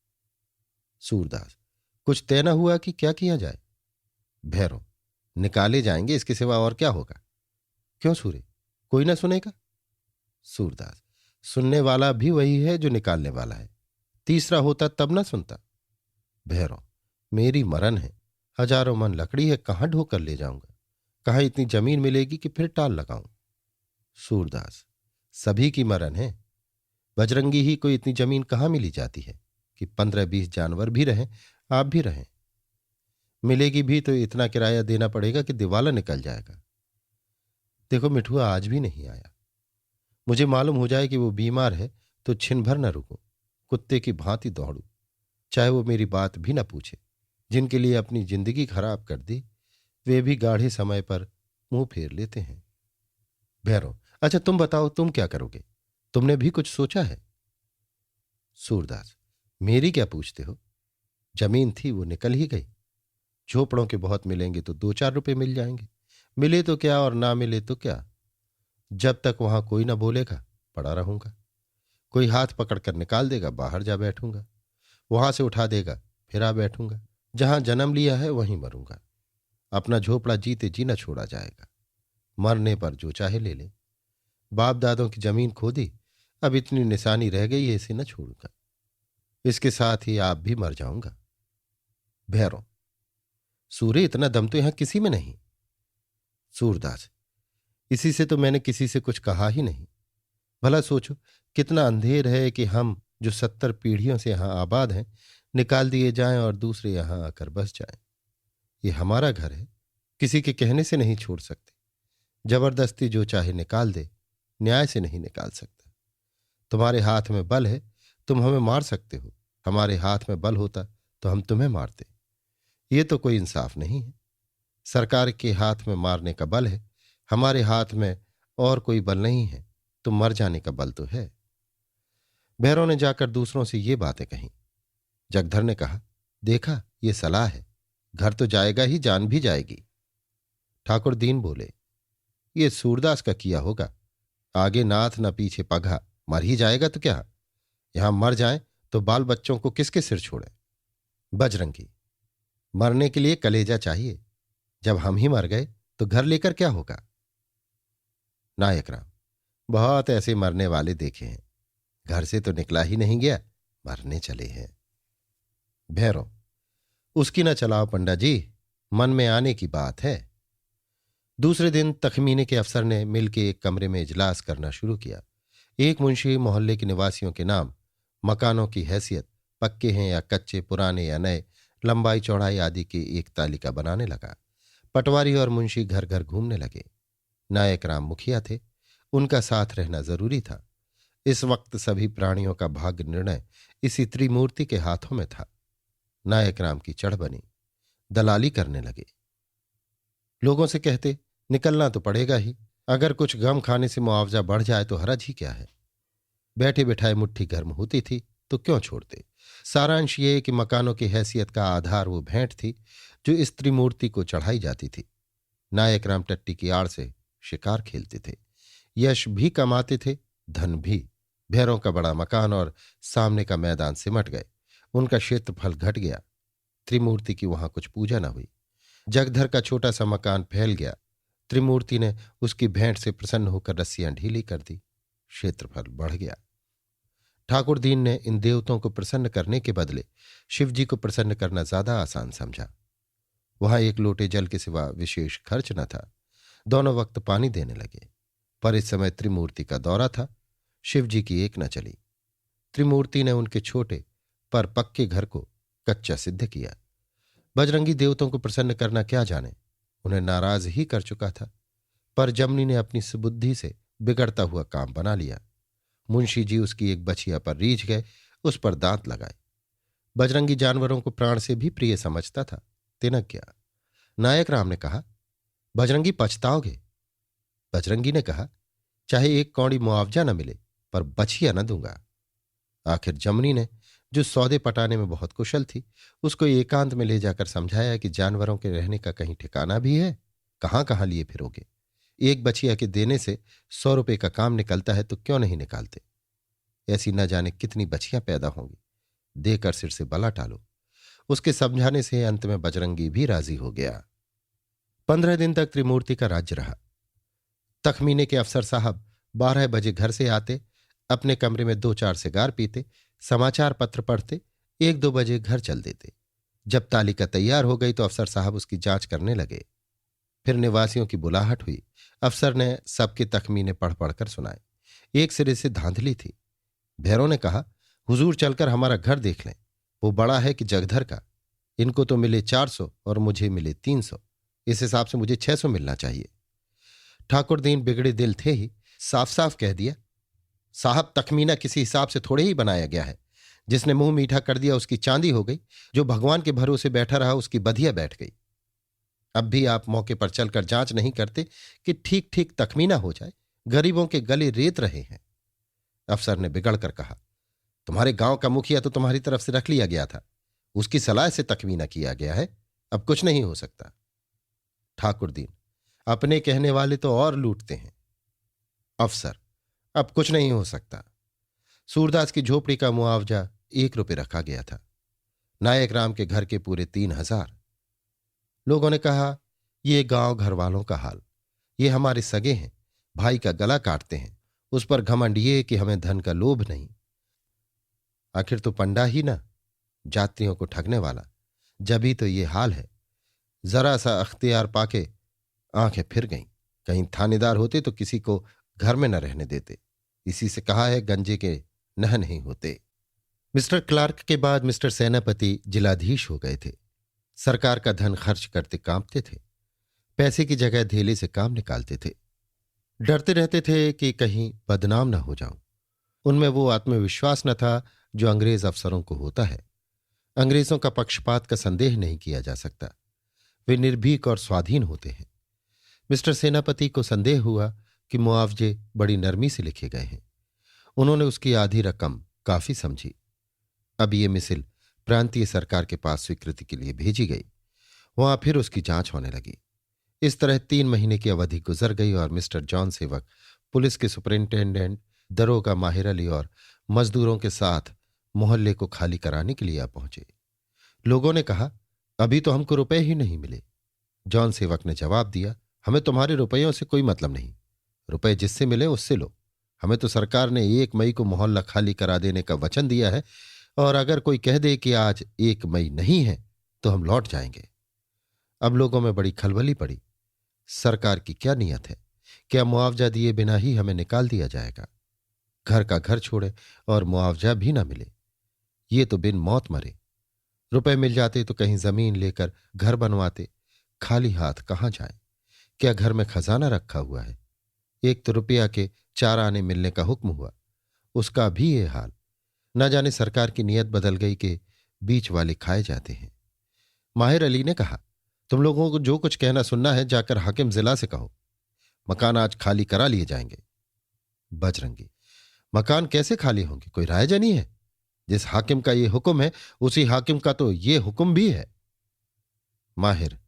सूरदास, कुछ तय न हुआ कि क्या किया जाए? भैरव, निकाले जाएंगे, इसके सिवा और क्या होगा? क्यों सूरे, कोई ना सुनेगा? सूरदास, सुनने वाला भी वही है जो निकालने वाला है, तीसरा होता तब ना सुनता। भैरव, मेरी मरन है, हजारों मन लकड़ी है, कहां ढोकर कर ले जाऊंगा? कहां इतनी जमीन मिलेगी कि फिर टाल लगाऊं? सूरदास, सभी की मरन है, बजरंगी ही को इतनी जमीन कहां मिली जाती है कि 15-20 जानवर भी रहें, आप भी रहें। मिलेगी भी तो इतना किराया देना पड़ेगा कि दिवाला निकल जाएगा। देखो मिठुआ आज भी नहीं आया। मुझे मालूम हो जाए कि वो बीमार है तो छिन भर न रुकूं, कुत्ते की भांति दौड़ूं, चाहे वो मेरी बात भी न पूछे। जिनके लिए अपनी जिंदगी खराब कर दी वे भी गाढ़े समय पर मुंह फेर लेते हैं। भैरव, अच्छा तुम बताओ, तुम क्या करोगे? तुमने भी कुछ सोचा है? सूरदास, मेरी क्या पूछते हो? जमीन थी वो निकल ही गई। झोपड़ों के बहुत मिलेंगे तो 2-4 रुपए मिल जाएंगे, मिले तो क्या और ना मिले तो क्या। जब तक वहां कोई ना बोलेगा पड़ा रहूंगा, कोई हाथ पकड़कर निकाल देगा बाहर जा बैठूंगा, वहां से उठा देगा फिर आ बैठूंगा, जहां जन्म लिया है वहीं मरूंगा। अपना झोपड़ा जीते जी न छोड़ा जाएगा, मरने पर जो चाहे ले ले। बाप दादों की जमीन खोदी, अब इतनी निशानी रह गई है, इसे न छोड़ूंगा, इसके साथ ही आप भी मर जाऊंगा। भैरव, सूर्य इतना दम तो यहां किसी में नहीं। सूरदास, इसी से तो मैंने किसी से कुछ कहा ही नहीं। भला सोचो कितना अंधेर है कि हम जो 70 पीढ़ियों से यहां आबाद हैं निकाल दिए जाएं और दूसरे यहां आकर बस जाएं। ये हमारा घर है, किसी के कहने से नहीं छोड़ सकते। जबरदस्ती जो चाहे निकाल दे, न्याय से नहीं निकाल सकता। तुम्हारे हाथ में बल है, तुम हमें मार सकते हो, हमारे हाथ में बल होता तो हम तुम्हें मारते। ये तो कोई इंसाफ नहीं है। सरकार के हाथ में मारने का बल है, हमारे हाथ में और कोई बल नहीं है, तो मर जाने का बल तो है। भैरव ने जाकर दूसरों से ये बातें कहीं। जगधर ने कहा, देखा, ये सलाह है, घर तो जाएगा ही, जान भी जाएगी। ठाकुर दीन बोले, ये सूरदास का किया होगा, आगे नाथ न पीछे पघा, मर ही जाएगा तो क्या, यहां मर जाए तो बाल बच्चों को किसके सिर छोड़े। बजरंगी, मरने के लिए कलेजा चाहिए, जब हम ही मर गए तो घर लेकर क्या होगा। नायक राम, बहुत ऐसे मरने वाले देखे हैं, घर से तो निकला ही नहीं गया, मरने चले हैं। भैरव, उसकी न चलाओ पंडा जी, मन में आने की बात है। दूसरे दिन तखमीने के अफसर ने मिलके एक कमरे में इजलास करना शुरू किया। एक मुंशी मोहल्ले के निवासियों के नाम, मकानों की हैसियत, पक्के हैं या कच्चे, पुराने या नए, लंबाई चौड़ाई आदि की एक तालिका बनाने लगा। पटवारी और मुंशी घर घर घूमने लगे। नायक राम मुखिया थे, उनका साथ रहना जरूरी था। इस वक्त सभी प्राणियों का भाग्य निर्णय इसी त्रिमूर्ति के हाथों में था। नायक राम की चढ़ बनी, दलाली करने लगे। लोगों से कहते, निकलना तो पड़ेगा ही, अगर कुछ गम खाने से मुआवजा बढ़ जाए तो हरज ही क्या है। बैठे बिठाए मुट्ठी गर्म होती थी तो क्यों छोड़ते। सारांश ये कि मकानों की हैसियत का आधार वो भेंट थी जो इस त्रिमूर्ति को चढ़ाई जाती थी। नायक राम टट्टी की आड़ से शिकार खेलते थे, यश भी कमाते थे, धन भी। भैरों का बड़ा मकान और सामने का मैदान सिमट गए, उनका क्षेत्रफल घट गया। त्रिमूर्ति की वहां कुछ पूजा न हुई। जगधर का छोटा सा मकान फैल गया। त्रिमूर्ति ने उसकी भेंट से प्रसन्न होकर रस्सियां ढीली कर दी, क्षेत्रफल बढ़ गया। ठाकुर दीन ने इन देवताओं को प्रसन्न करने के बदले शिवजी को प्रसन्न करना ज्यादा आसान समझा। वहां एक लोटे जल के सिवा विशेष खर्च न था। दोनों वक्त पानी देने लगे। पर इस समय त्रिमूर्ति का दौरा था, शिवजी की एक न चली। त्रिमूर्ति ने उनके छोटे पर पक्के घर को कच्चा सिद्ध किया। बजरंगी देवताओं को प्रसन्न करना क्या जाने, उन्हें नाराज ही कर चुका था। पर जमनी ने अपनी सुबुद्धि से बिगड़ता हुआ काम बना लिया। मुंशी जी उसकी एक बछिया पर रीझ गए, उस पर दांत लगाए। बजरंगी जानवरों को प्राण से भी प्रिय समझता था, तिनक गया। नायक राम ने कहा, बजरंगी पछताओगे। बजरंगी ने कहा, चाहे एक कौड़ी मुआवजा न मिले पर बछिया न दूंगा। आखिर जमनी ने, जो सौदे पटाने में बहुत कुशल थी, उसको एकांत में ले जाकर समझाया कि जानवरों के रहने का कहीं ठिकाना भी है, कहां कहां लिए फिरोगे। एक बछिया के देने से 100 रुपये का काम निकलता है तो क्यों नहीं निकालते। ऐसी न जाने कितनी बछियां पैदा होंगी, देकर सिर से बला टालो। उसके समझाने से अंत में बजरंगी भी राजी हो गया। 15 दिन तक त्रिमूर्ति का राज्य रहा। तखमीने के अफसर साहब 12 बजे घर से आते, अपने कमरे में 2-4 सिगार पीते, समाचार पत्र पढ़ते, 1-2 बजे घर चल देते। जब तालिका तैयार हो गई तो अफसर साहब उसकी जांच करने लगे। फिर निवासियों की बुलाहट हुई। अफसर ने सबके तखमीने पढ़ पढ़कर सुनाए। एक सिरे से धांधली थी। भैरों ने कहा, हुजूर चलकर हमारा घर देख लें, वो बड़ा है कि जगधर का। इनको तो मिले 400 और मुझे मिले 300, इस हिसाब से मुझे 600 मिलना चाहिए। ठाकुर दीन बिगड़े दिल थे ही, साफ साफ कह दिया, साहब तखमीना किसी हिसाब से थोड़े ही बनाया गया है। जिसने मुंह मीठा कर दिया उसकी चांदी हो गई, जो भगवान के भरोसे बैठा रहा उसकी बधिया बैठ गई। अब भी आप मौके पर चलकर जांच नहीं करते कि ठीक ठीक तखमीना हो जाए, गरीबों के गले रेत रहे हैं। अफसर ने बिगड़कर कहा, तुम्हारे गांव का मुखिया तो तुम्हारी तरफ से रख लिया गया था, उसकी सलाह से तखमीना किया गया है, अब कुछ नहीं हो सकता। ठाकुर दीन, अपने कहने वाले तो और लूटते हैं। अफसर, अब कुछ नहीं हो सकता। सूरदास की झोपड़ी का मुआवजा 1 रुपये रखा गया था, नायक राम के घर के पूरे 3000। लोगों ने कहा, ये गांव घर वालों का हाल, ये हमारे सगे हैं, भाई का गला काटते हैं, उस पर घमंड ये कि हमें धन का लोभ नहीं। आखिर तो पंडा ही ना, जातियों को ठगने वाला, जभी तो ये हाल है। जरा सा अख्तियार पाके आंखें फिर गईं। कहीं थानेदार होते तो किसी को घर में न रहने देते। इसी से कहा है, गंजे के नह नहीं होते। मिस्टर क्लार्क के बाद मिस्टर सेनापति जिलाधीश हो गए थे। सरकार का धन खर्च करते कांपते थे, पैसे की जगह धेले से काम निकालते थे। डरते रहते थे कि कहीं बदनाम न हो जाऊं। उनमें वो आत्मविश्वास न था जो अंग्रेज अफसरों को होता है। अंग्रेजों का पक्षपात का संदेह नहीं किया जा सकता, वे निर्भीक और स्वाधीन होते हैं। मिस्टर सेनापति को संदेह हुआ कि मुआवजे बड़ी नरमी से लिखे गए हैं। उन्होंने उसकी आधी रकम काफी समझी। अब ये मिसिल प्रांतीय सरकार के पास स्वीकृति के लिए भेजी गई। वहां फिर उसकी जांच होने लगी। इस तरह 3 महीने की अवधि गुजर गई और मिस्टर जॉन सेवक पुलिस के सुपरिंटेंडेंट, दरोगा माहिर अली और मजदूरों के साथ मोहल्ले को खाली कराने के लिए आ पहुंचे। लोगों ने कहा, अभी तो हमको रुपए ही नहीं मिले। जॉन सेवक ने जवाब दिया, हमें तुम्हारे रुपयों से कोई मतलब नहीं। रुपए जिससे मिले उससे लो। हमें तो सरकार ने 1 मई को मोहल्ला खाली करा देने का वचन दिया है, और अगर कोई कह दे कि आज 1 मई नहीं है तो हम लौट जाएंगे। अब लोगों में बड़ी खलबली पड़ी। सरकार की क्या नीयत है? क्या मुआवजा दिए बिना ही हमें निकाल दिया जाएगा? घर का घर छोड़े और मुआवजा भी ना मिले, ये तो बिन मौत मरे। रुपए मिल जाते तो कहीं जमीन लेकर घर बनवाते। खाली हाथ कहाँ जाए? क्या घर में खजाना रखा हुआ है? एक तो रुपया के 4 आने मिलने का हुक्म हुआ, उसका भी ये हाल। न जाने सरकार की नीयत बदल गई कि बीच वाले खाए जाते हैं। माहिर अली ने कहा, तुम लोगों को जो कुछ कहना सुनना है जाकर हाकिम जिला से कहो। मकान आज खाली करा लिए जाएंगे। बजरंगी, मकान कैसे खाली होंगे? कोई रायजनी है? जिस हाकिम का ये हुक्म है उसी हाकिम का तो ये हुक्म भी है। माहिर,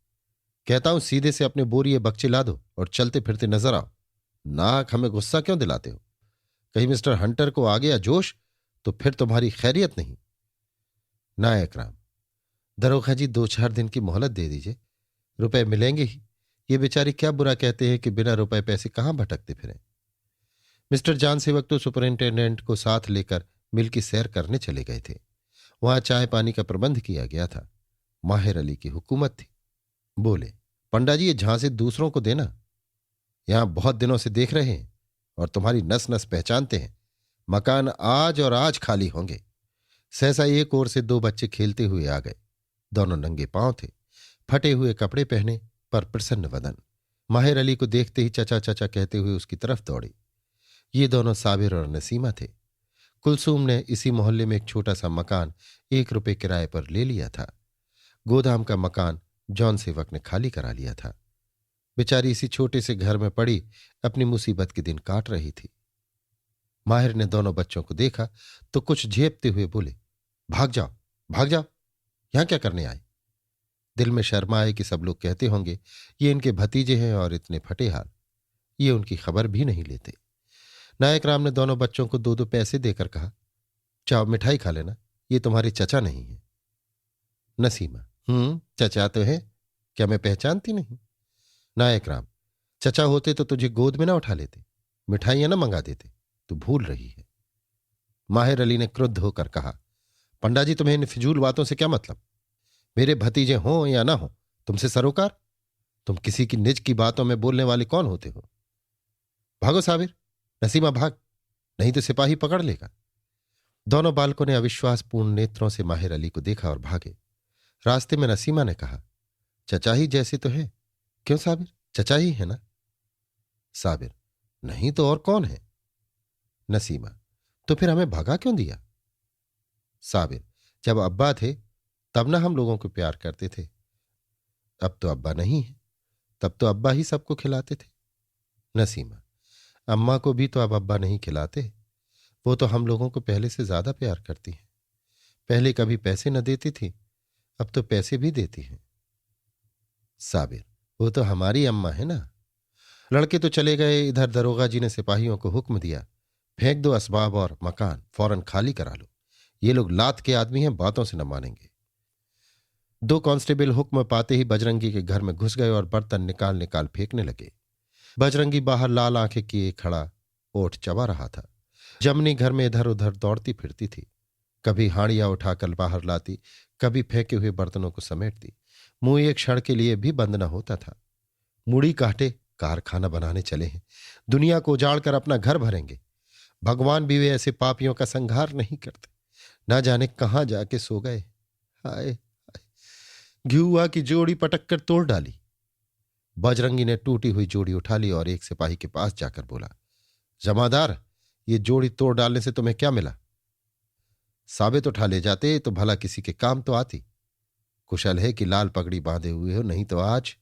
कहता हूं सीधे से अपने बोरिए बक्चे ला दो और चलते फिरते नजर आओ। नाक हमें गुस्सा क्यों दिलाते हो? कहीं मिस्टर हंटर को आ गया जोश तो फिर तुम्हारी खैरियत नहीं। नायक राम, दरोगा जी 2-4 दिन की मोहलत दे दीजिए, रुपए मिलेंगे ही। ये बेचारे क्या बुरा कहते हैं कि बिना रुपए पैसे कहां भटकते फिरें। मिस्टर जान सेवक तो सुपरिंटेंडेंट को साथ लेकर मिल की सैर करने चले गए थे। वहां चाय पानी का प्रबंध किया गया था। माहिर अली की हुकूमत थी। बोले, पंडा जी ये झांसे दूसरों को देना। यहां बहुत दिनों से देख रहे हैं और तुम्हारी नस नस पहचानते हैं। मकान आज और आज खाली होंगे। सहसा एक ओर से 2 बच्चे खेलते हुए आ गए। दोनों नंगे पांव थे, फटे हुए कपड़े पहने पर प्रसन्न वदन। माहिर अली को देखते ही चचा चचा कहते हुए उसकी तरफ दौड़े। ये दोनों साबिर और नसीमा थे। कुलसूम ने इसी मोहल्ले में एक छोटा सा मकान 1 रुपए किराए पर ले लिया था। गोदाम का मकान जॉन सेवक ने खाली करा लिया था। बेचारी इसी छोटे से घर में पड़ी अपनी मुसीबत के दिन काट रही थी। माहिर ने दोनों बच्चों को देखा तो कुछ झेपते हुए बोले, भाग जाओ, भाग जाओ, यहां क्या करने आए? दिल में शर्मा आए कि सब लोग कहते होंगे ये इनके भतीजे हैं और इतने फटे हाल, ये उनकी खबर भी नहीं लेते। नायक राम ने दोनों बच्चों को 2-2 पैसे देकर कहा, चाओ मिठाई खा लेना, ये तुम्हारे चचा नहीं है। नसीमा, चचा तो है, क्या मैं पहचानती नहीं? नायक राम, चचा होते तो तुझे गोद में ना उठा लेते, मिठाइयां ना मंगा देते, तू भूल रही है। माहिर अली ने क्रुद्ध होकर कहा, पंडा जी तुम्हें इन फिजूल बातों से क्या मतलब? मेरे भतीजे हों या ना हो, तुमसे सरोकार? तुम किसी की निज की बातों में बोलने वाले कौन होते हो? भागो साबिर, नसीमा भाग, नहीं तो सिपाही पकड़ लेगा। दोनों बालकों ने अविश्वासपूर्ण नेत्रों से माहिर अली को देखा और भागे। रास्ते में नसीमा ने कहा, चचा ही जैसे तो है। क्यों साबिर, चचा ही है ना? साबिर, नहीं तो और कौन है? नसीमा, तो फिर हमें भगा क्यों दिया? साबिर, जब अब्बा थे तब ना हम लोगों को प्यार करते थे। अब तो अब्बा नहीं है, तब तो अब्बा ही सबको खिलाते थे। नसीमा, अम्मा को भी तो अब अब्बा नहीं खिलाते। वो तो हम लोगों को पहले से ज्यादा प्यार करती हैं। पहले कभी पैसे न देती थी, अब तो पैसे भी देती हैं। साबिर, वो तो हमारी अम्मा है ना। लड़के तो चले गए, इधर दरोगा जी ने सिपाहियों को हुक्म दिया, फेंक दो असबाब और मकान फौरन खाली करा लो। ये लोग लात के आदमी हैं, बातों से न मानेंगे। 2 कांस्टेबल हुक्म पाते ही बजरंगी के घर में घुस गए और बर्तन निकाल निकाल फेंकने लगे। बजरंगी बाहर लाल आंखें किए खड़ा ओठ चबा रहा था। जमनी घर में इधर उधर दौड़ती फिरती थी, कभी हाड़ियां उठाकर बाहर लाती, कभी फेंके हुए बर्तनों को समेटती। मुंह एक क्षण के लिए भी बंद न होता था। मुड़ी काटे कारखाना बनाने चले हैं, दुनिया को उजाड़ कर अपना घर भरेंगे। भगवान भी वे ऐसे पापियों का संहार नहीं करते। ना जाने कहां जाके सो गए। हाय, घिउआ की जोड़ी पटक कर तोड़ डाली। बजरंगी ने टूटी हुई जोड़ी उठा ली और एक सिपाही के पास जाकर बोला, जमादार, ये जोड़ी तोड़ डालने से तुम्हें क्या मिला? साबित उठा ले जाते तो भला किसी के काम तो आती। कुशल है कि लाल पगड़ी बांधे हुए हो, नहीं तो आज।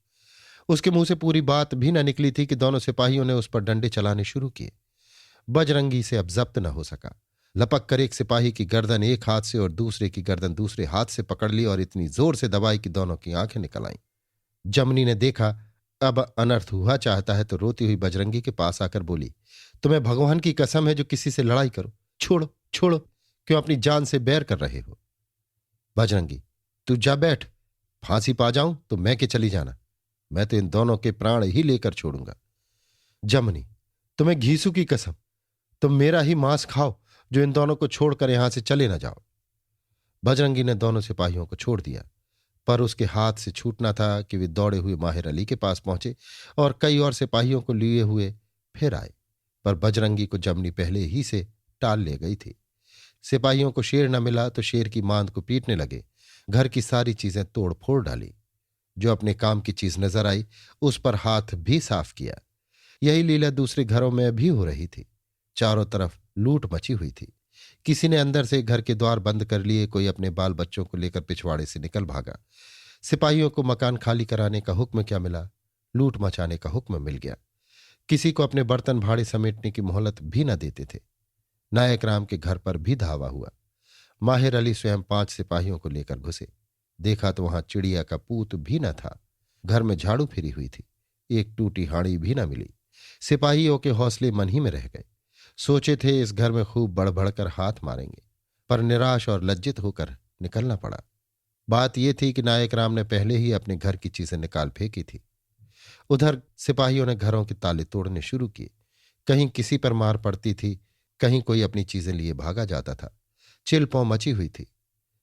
उसके मुंह से पूरी बात भी न निकली थी कि दोनों सिपाहियों ने उस पर डंडे चलाने शुरू किए। बजरंगी से अब जब्त न हो सका। लपक कर एक सिपाही की गर्दन एक हाथ से और दूसरे की गर्दन दूसरे हाथ से पकड़ ली और इतनी जोर से दबाई कि दोनों की आंखें निकल आईं। जमनी ने देखा अब अनर्थ हुआ चाहता है तो रोती हुई बजरंगी के पास आकर बोली, तुम्हें भगवान की कसम है जो किसी से लड़ाई करो, छोड़ो छोड़ो, क्यों अपनी जान से बैर कर रहे हो? बजरंगी, तू जा बैठ, फांसी पा जाऊं तो मैं के चली जाना, मैं तो इन दोनों के प्राण ही लेकर छोड़ूंगा। जमनी, तुम्हें घीसू की कसम, तुम मेरा ही मांस खाओ जो इन दोनों को छोड़कर यहां से चले ना जाओ। बजरंगी ने दोनों सिपाहियों को छोड़ दिया, पर उसके हाथ से छूटना था कि वे दौड़े हुए माहिर अली के पास पहुंचे और कई और सिपाहियों को लिए हुए फिर आए, पर बजरंगी को जमनी पहले ही से टाल ले गई थी। सिपाहियों को शेर न मिला तो शेर की मांद को पीटने लगे, घर की सारी चीजें तोड़ फोड़ डाली, जो अपने काम की चीज नजर आई उस पर हाथ भी साफ किया। यही लीला दूसरे घरों में भी हो रही थी। चारों तरफ लूट मची हुई थी। किसी ने अंदर से घर के द्वार बंद कर लिए, कोई अपने बाल बच्चों को लेकर पिछवाड़े से निकल भागा। सिपाहियों को मकान खाली कराने का हुक्म क्या मिला, लूट मचाने का हुक्म मिल गया। किसी को अपने बर्तन भाड़े समेटने की मोहलत भी न देते थे। नायक राम के घर पर भी धावा हुआ। माहिर अली स्वयं 5 सिपाहियों को लेकर घुसे। देखा तो वहां चिड़िया का पूत भी न था। घर में झाड़ू फिरी हुई थी, एक टूटी हाड़ी भी न मिली। सिपाहियों के हौसले मन ही में रह गए। सोचे थे इस घर में खूब बढ़-बढ़कर हाथ मारेंगे, पर निराश और लज्जित होकर निकलना पड़ा। बात यह थी कि नायक राम ने पहले ही अपने घर की चीजें निकाल फेंकी थी। उधर सिपाहियों ने घरों के ताले तोड़ने शुरू किए। कहीं किसी पर मार पड़ती थी, कहीं कोई अपनी चीजें लिए भागा जाता था। चिलपौ मची हुई थी।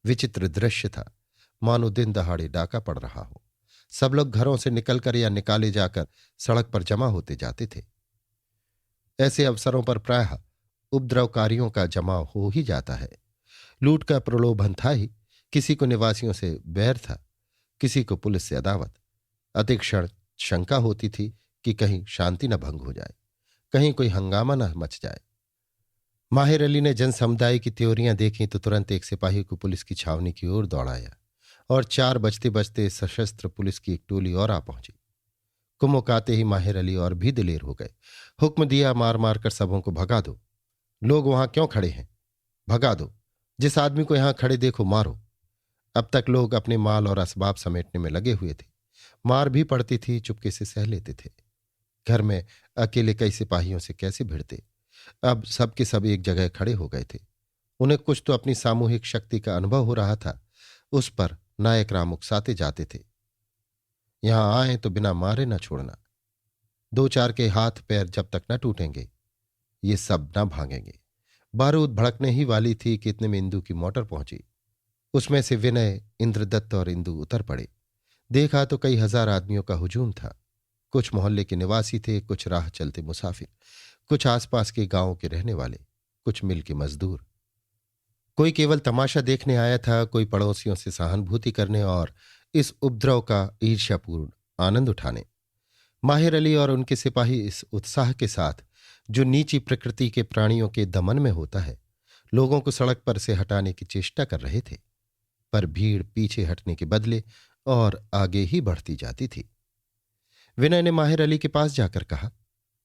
विचित्र दृश्य था, मानो दिन दहाड़े डाका पड़ रहा हो। सब लोग घरों से निकलकर या निकाले जाकर सड़क पर जमा होते जाते थे। ऐसे अवसरों पर प्रायः उपद्रवकारियों का जमाव हो ही जाता है। लूट का प्रलोभन था ही, किसी को निवासियों से बैर था, किसी को पुलिस से अदावत। अतिक्षण शंका होती थी कि कहीं शांति न भंग हो जाए, कहीं कोई हंगामा न मच जाए। माहिर अली ने जन समुदाय की त्योरियां देखी तो तुरंत एक सिपाही को पुलिस की छावनी की ओर दौड़ाया और 4 बजते बजते सशस्त्र पुलिस की एक टोली और आ पहुंची। कुमुक आते ही माहिर अली और भी दिलेर हो गए। हुक्म दिया, मार मार कर सबों को भगा दो। लोग वहां क्यों खड़े हैं, भगा दो। जिस आदमी को यहां खड़े देखो मारो। अब तक लोग अपने माल और असबाब समेटने में लगे हुए थे। मार भी पड़ती थी, चुपके से सह लेते थे। घर में अकेले कई सिपाहियों से कैसे भिड़ते। अब सबके सब एक जगह खड़े हो गए थे। उन्हें कुछ तो अपनी सामूहिक शक्ति का अनुभव हो रहा था। उस पर नायक राम उकसाते जाते थे, यहां आए तो बिना मारे न छोड़ना। 2-4 के हाथ पैर जब तक न टूटेंगे ये सब न भागेंगे। बारूद भड़कने ही वाली थी कि इतने में इंदू की मोटर पहुंची। उसमें से विनय, इंद्रदत्त और इंदू उतर पड़े। देखा तो कई हजार आदमियों का हुजूम था। कुछ मोहल्ले के निवासी थे, कुछ राह चलते मुसाफिर, कुछ आसपास के गांवों के रहने वाले, कुछ मिल के मजदूर। कोई केवल तमाशा देखने आया था, कोई पड़ोसियों से सहानुभूति करने और इस उपद्रव का ईर्ष्यापूर्ण आनंद उठाने। माहिर अली और उनके सिपाही इस उत्साह के साथ, जो नीची प्रकृति के प्राणियों के दमन में होता है, लोगों को सड़क पर से हटाने की चेष्टा कर रहे थे। पर भीड़ पीछे हटने के बदले और आगे ही बढ़ती जाती थी। विनय ने माहिर अली के पास जाकर कहा,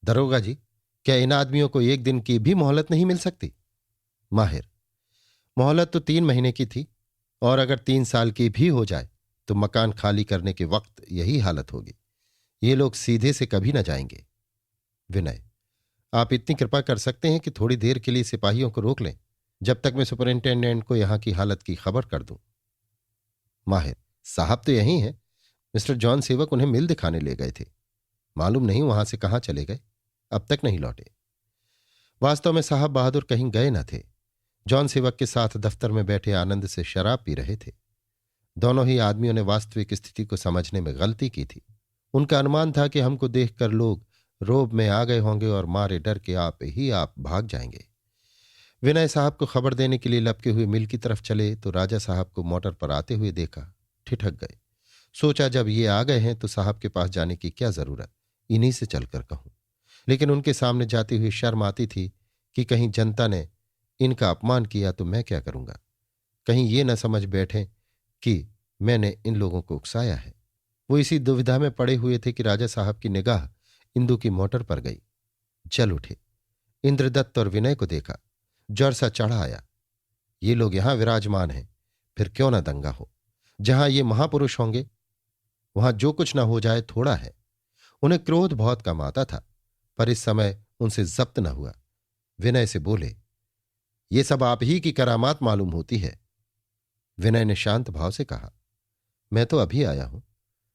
दरोगा जी, क्या इन आदमियों को 1 दिन की भी मोहलत नहीं मिल सकती? माहिर, मोहलत तो 3 महीने की थी, और अगर 3 साल की भी हो जाए तो मकान खाली करने के वक्त यही हालत होगी। ये लोग सीधे से कभी न जाएंगे। विनय, आप इतनी कृपा कर सकते हैं कि थोड़ी देर के लिए सिपाहियों को रोक लें, जब तक मैं सुपरिंटेंडेंट को यहां की हालत की खबर कर दूं। माहिर, साहब तो यही हैं। मिस्टर जॉन सेवक उन्हें मिल दिखाने ले गए थे, मालूम नहीं वहां से कहां चले गए, अब तक नहीं लौटे। वास्तव में साहब बहादुर कहीं गए न थे। जॉन सेवक के साथ दफ्तर में बैठे आनंद से शराब पी रहे थे। दोनों ही आदमियों ने वास्तविक स्थिति को समझने में गलती की थी। उनका अनुमान था कि हमको देखकर लोग रोब में आ गए होंगे और मारे डर के आप भाग जाएंगे। विनय साहब को खबर देने के लिए लपके हुए मिल की तरफ चले तो राजा साहब को मोटर पर आते हुए देखा, ठिठक गए। सोचा जब ये आ गए हैं तो साहब के पास जाने की क्या जरूरत, इन्हीं से चलकर कहूं। लेकिन उनके सामने जाती हुई शर्म आती थी कि कहीं जनता ने इनका अपमान किया तो मैं क्या करूंगा। कहीं ये न समझ बैठे कि मैंने इन लोगों को उकसाया है। वो इसी दुविधा में पड़े हुए थे कि राजा साहब की निगाह इंदू की मोटर पर गई। चल उठे। इंद्रदत्त और विनय को देखा। जर सा चढ़ा आया। ये लोग यहां विराजमान हैं, फिर क्यों ना दंगा हो। जहां ये महापुरुष होंगे वहां जो कुछ ना हो जाए थोड़ा है। उन्हें क्रोध बहुत कम आता था, पर इस समय उनसे जब्त न हुआ। विनय से बोले, ये सब आप ही की करामात मालूम होती है। विनय ने शांत भाव से कहा, मैं तो अभी आया हूं,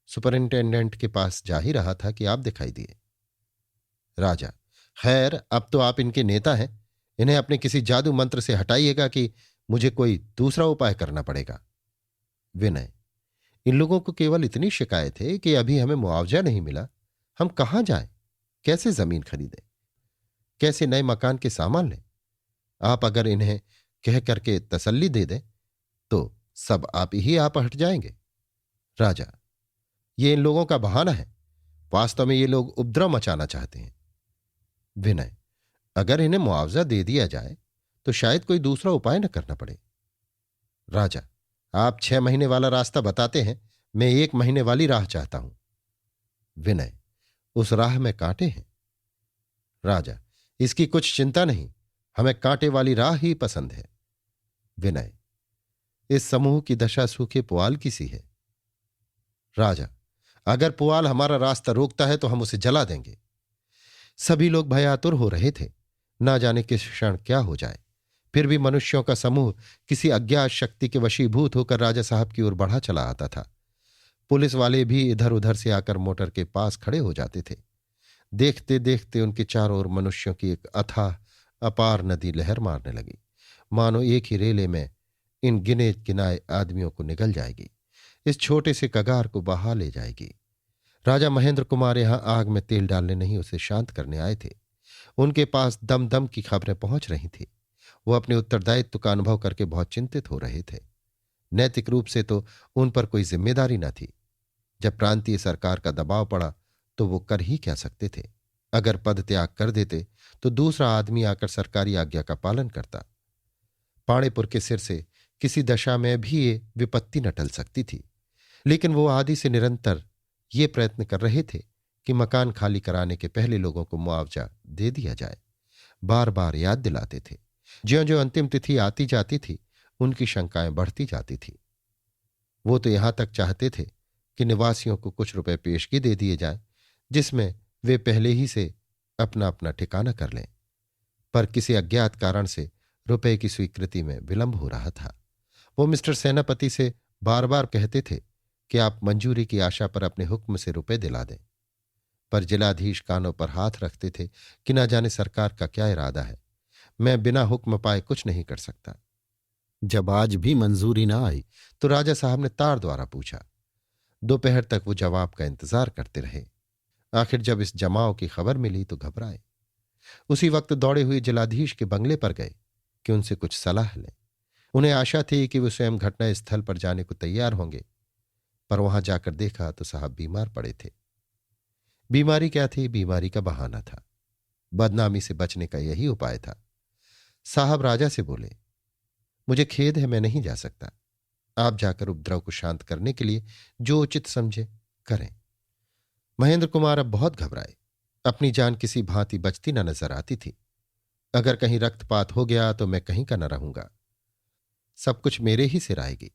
सुपरिंटेंडेंट के पास जा ही रहा था कि आप दिखाई दिए। राजा, खैर अब तो आप इनके नेता हैं, इन्हें अपने किसी जादू मंत्र से हटाइएगा कि मुझे कोई दूसरा उपाय करना पड़ेगा। विनय, इन लोगों को केवल इतनी शिकायत है कि अभी हमें मुआवजा नहीं मिला। हम कहां जाएं? कैसे जमीन खरीदें? कैसे नए मकान के सामान लें? आप अगर इन्हें कह करके तसल्ली दे दें तो सब आप ही आप हट जाएंगे। राजा, ये इन लोगों का बहाना है, वास्तव में ये लोग उपद्रव मचाना चाहते हैं। विनय, अगर इन्हें मुआवजा दे दिया जाए तो शायद कोई दूसरा उपाय न करना पड़े। राजा, आप 6 महीने वाला रास्ता बताते हैं, मैं 1 महीने वाली राह चाहता हूं। विनय, उस राह में कांटे हैं। राजा, इसकी कुछ चिंता नहीं, हमें कांटे वाली राह ही पसंद है। विनय, इस समूह की दशा सूखे पुआल की सी है। राजा, अगर पुआल हमारा रास्ता रोकता है तो हम उसे जला देंगे। सभी लोग भयातुर हो रहे थे, ना जाने किस क्षण क्या हो जाए। फिर भी मनुष्यों का समूह किसी अज्ञात शक्ति के वशीभूत होकर राजा साहब की ओर बढ़ा चला आता था। पुलिस वाले भी इधर उधर से आकर मोटर के पास खड़े हो जाते थे। देखते देखते उनके चारों ओर मनुष्यों की एक अथाह अपार नदी लहर मारने लगी, मानो एक ही रेले में इन गिने गिनाए आदमियों को निगल जाएगी, इस छोटे से कगार को बहा ले जाएगी। राजा महेंद्र कुमार यहां आग में तेल डालने नहीं, उसे शांत करने आए थे। उनके पास दम दम की खबरें पहुंच रही थी। वो अपने उत्तरदायित्व का अनुभव करके बहुत चिंतित हो रहे थे। नैतिक रूप से तो उन पर कोई जिम्मेदारी न थी। जब प्रांतीय सरकार का दबाव पड़ा तो वो कर ही क्या सकते थे। अगर पद त्याग कर देते तो दूसरा आदमी आकर सरकारी आज्ञा का पालन करता। पाणेपुर के सिर से किसी दशा में भी ये विपत्ति न टल सकती थी। लेकिन वो आदि से निरंतर ये प्रयत्न कर रहे थे कि मकान खाली कराने के पहले लोगों को मुआवजा दे दिया जाए। बार बार याद दिलाते थे। ज्यों ज्यों अंतिम तिथि आती जाती थी उनकी शंकाएं बढ़ती जाती थी। वो तो यहां तक चाहते थे कि निवासियों को कुछ रुपए पेशगी दे दिए जाएं, जिसमें वे पहले ही से अपना अपना ठिकाना कर लें। पर किसी अज्ञात कारण से रुपए की स्वीकृति में विलंब हो रहा था। वो मिस्टर सेनापति से बार बार कहते थे कि आप मंजूरी की आशा पर अपने हुक्म से रुपए दिला दें, पर जिलाधीश कानों पर हाथ रखते थे कि न जाने सरकार का क्या इरादा है। मैं बिना हुक्म पाए कुछ नहीं कर सकता। जब आज भी मंजूरी न आई तो राजा साहब ने तार द्वारा पूछा। दोपहर तक वो जवाब का इंतजार करते रहे। आखिर जब इस जमाव की खबर मिली तो घबराए। उसी वक्त दौड़े हुए जिलाधीश के बंगले पर गए कि उनसे कुछ सलाह लें। उन्हें आशा थी कि वो स्वयं घटना स्थल पर जाने को तैयार होंगे, पर वहां जाकर देखा तो साहब बीमार पड़े थे। बीमारी क्या थी? बीमारी का बहाना था। बदनामी से बचने का यही उपाय था। साहब राजा से बोले, मुझे खेद है, मैं नहीं जा सकता। आप जाकर उपद्रव को शांत करने के लिए जो उचित समझे करें। महेंद्र कुमार अब बहुत घबराए। अपनी जान किसी भांति बचती न नजर आती थी। अगर कहीं रक्तपात हो गया तो मैं कहीं का न रहूंगा। सब कुछ मेरे ही सिर आएगी।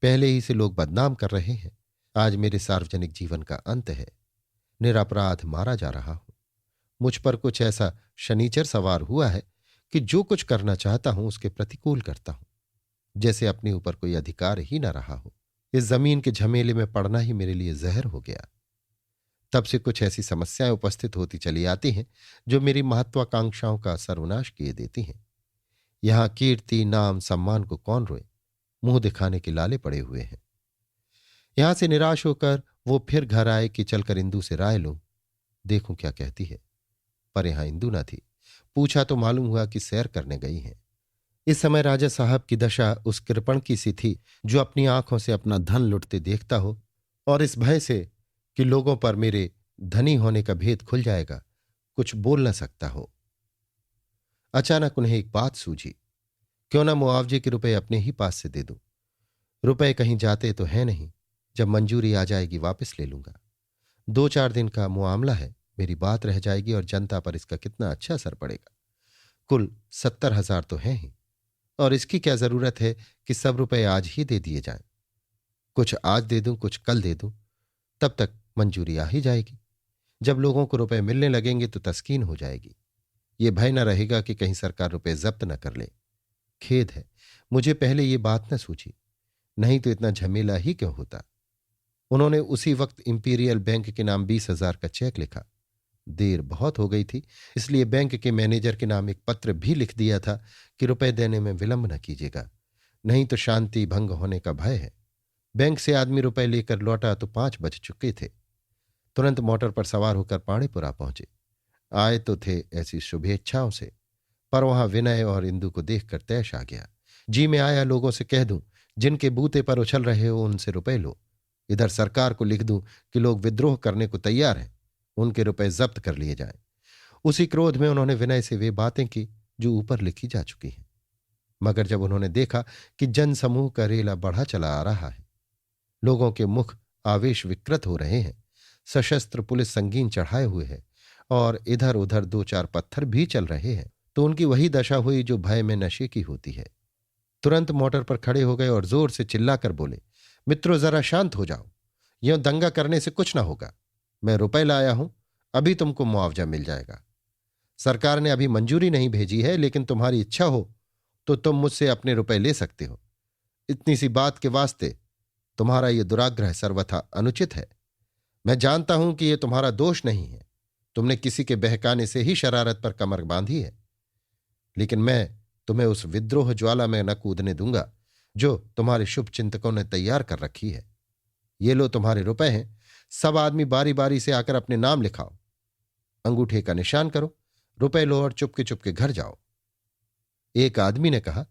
पहले ही से लोग बदनाम कर रहे हैं। आज मेरे सार्वजनिक जीवन का अंत है। निरपराध मारा जा रहा हूं। मुझ पर कुछ ऐसा शनिचर सवार हुआ है कि जो कुछ करना चाहता हूं उसके प्रतिकूल करता हूं, जैसे अपने ऊपर कोई अधिकार ही न रहा हो। इस जमीन के झमेले में पड़ना ही मेरे लिए जहर हो गया। तब से कुछ ऐसी समस्याएं उपस्थित होती चली आती हैं जो मेरी महत्वाकांक्षाओं का सर्वनाश किए देती हैं। यहां कीर्ति नाम सम्मान को कौन रोए? मुंह दिखाने के लाले पड़े हुए हैं। यहां से निराश होकर वो फिर घर आए कि चलकर इंदु से राय लूं, देखूं क्या कहती है। पर यहां इंदु न थी। पूछा तो मालूम हुआ कि सैर करने गई हैं। इस समय राजा साहब की दशा उस कृपण की सी थी जो अपनी आंखों से अपना धन लुटते देखता हो और इस भय से कि लोगों पर मेरे धनी होने का भेद खुल जाएगा कुछ बोल न सकता हो। अचानक उन्हें एक बात सूझी, क्यों ना मुआवजे के रुपए अपने ही पास से दे दूं। रुपए कहीं जाते तो है नहीं, जब मंजूरी आ जाएगी वापस ले लूंगा। 2-4 दिन का मुआमला है, मेरी बात रह जाएगी और जनता पर इसका कितना अच्छा असर पड़ेगा। कुल 70,000 तो हैं ही, और इसकी क्या जरूरत है कि सब रुपए आज ही दे दिए जाएं। कुछ आज दे दूं, कुछ कल दे दूं, तब तक मंजूरी आ ही जाएगी। जब लोगों को रुपए मिलने लगेंगे तो तस्कीन हो जाएगी। ये भय न रहेगा कि कहीं सरकार रुपए जब्त न कर ले। खेद है, मुझे पहले ये बात न सूझी, नहीं तो इतना झमेला ही क्यों होता। उन्होंने उसी वक्त इंपीरियल बैंक के नाम 20,000 का चेक लिखा। देर बहुत हो गई थी, इसलिए बैंक के मैनेजर के नाम एक पत्र भी लिख दिया था कि रुपए देने में विलंब न कीजिएगा, नहीं तो शांति भंग होने का भय है। बैंक से आदमी रुपए लेकर लौटा तो 5 बज चुके थे। तुरंत मोटर पर सवार होकर पाणीपुरा पहुंचे। आए तो थे ऐसी शुभेच्छाओं से, पर वहां विनय और इंदु को देखकर तैश आ गया। जी में आया लोगों से कह दूं, जिनके बूते पर उछल रहे हो उनसे रुपए लो। इधर सरकार को लिख दूं कि लोग विद्रोह करने को तैयार हैं, उनके रुपए जब्त कर लिए जाएं। उसी क्रोध में उन्होंने विनय से वे बातें की जो ऊपर लिखी जा चुकी हैं। मगर जब उन्होंने देखा कि जनसमूह का रेला बढ़ा चला आ रहा है, लोगों के मुख आवेश विकृत हो रहे हैं, सशस्त्र पुलिस संगीन चढ़ाए हुए है और इधर उधर 2-4 पत्थर भी चल रहे हैं, तो उनकी वही दशा हुई जो भय में नशे की होती है। तुरंत मोटर पर खड़े हो गए और जोर से चिल्लाकर बोले, मित्रों जरा शांत हो जाओ, यूं दंगा करने से कुछ ना होगा। मैं रुपए लाया हूं, अभी तुमको मुआवजा मिल जाएगा। सरकार ने अभी मंजूरी नहीं भेजी है, लेकिन तुम्हारी इच्छा हो तो तुम मुझसे अपने रुपए ले सकते हो। इतनी सी बात के वास्ते तुम्हारा यह दुराग्रह सर्वथा अनुचित है। मैं जानता हूं कि यह तुम्हारा दोष नहीं है, तुमने किसी के बहकाने से ही शरारत पर कमर बांधी है, लेकिन मैं तुम्हें उस विद्रोह ज्वाला में न कूदने दूंगा जो तुम्हारे शुभ चिंतकों ने तैयार कर रखी है। ये लो तुम्हारे रुपए हैं, सब आदमी बारी बारी से आकर अपने नाम लिखाओ, अंगूठे का निशान करो, रुपए लो और चुपके चुपके घर जाओ। एक आदमी ने कहा,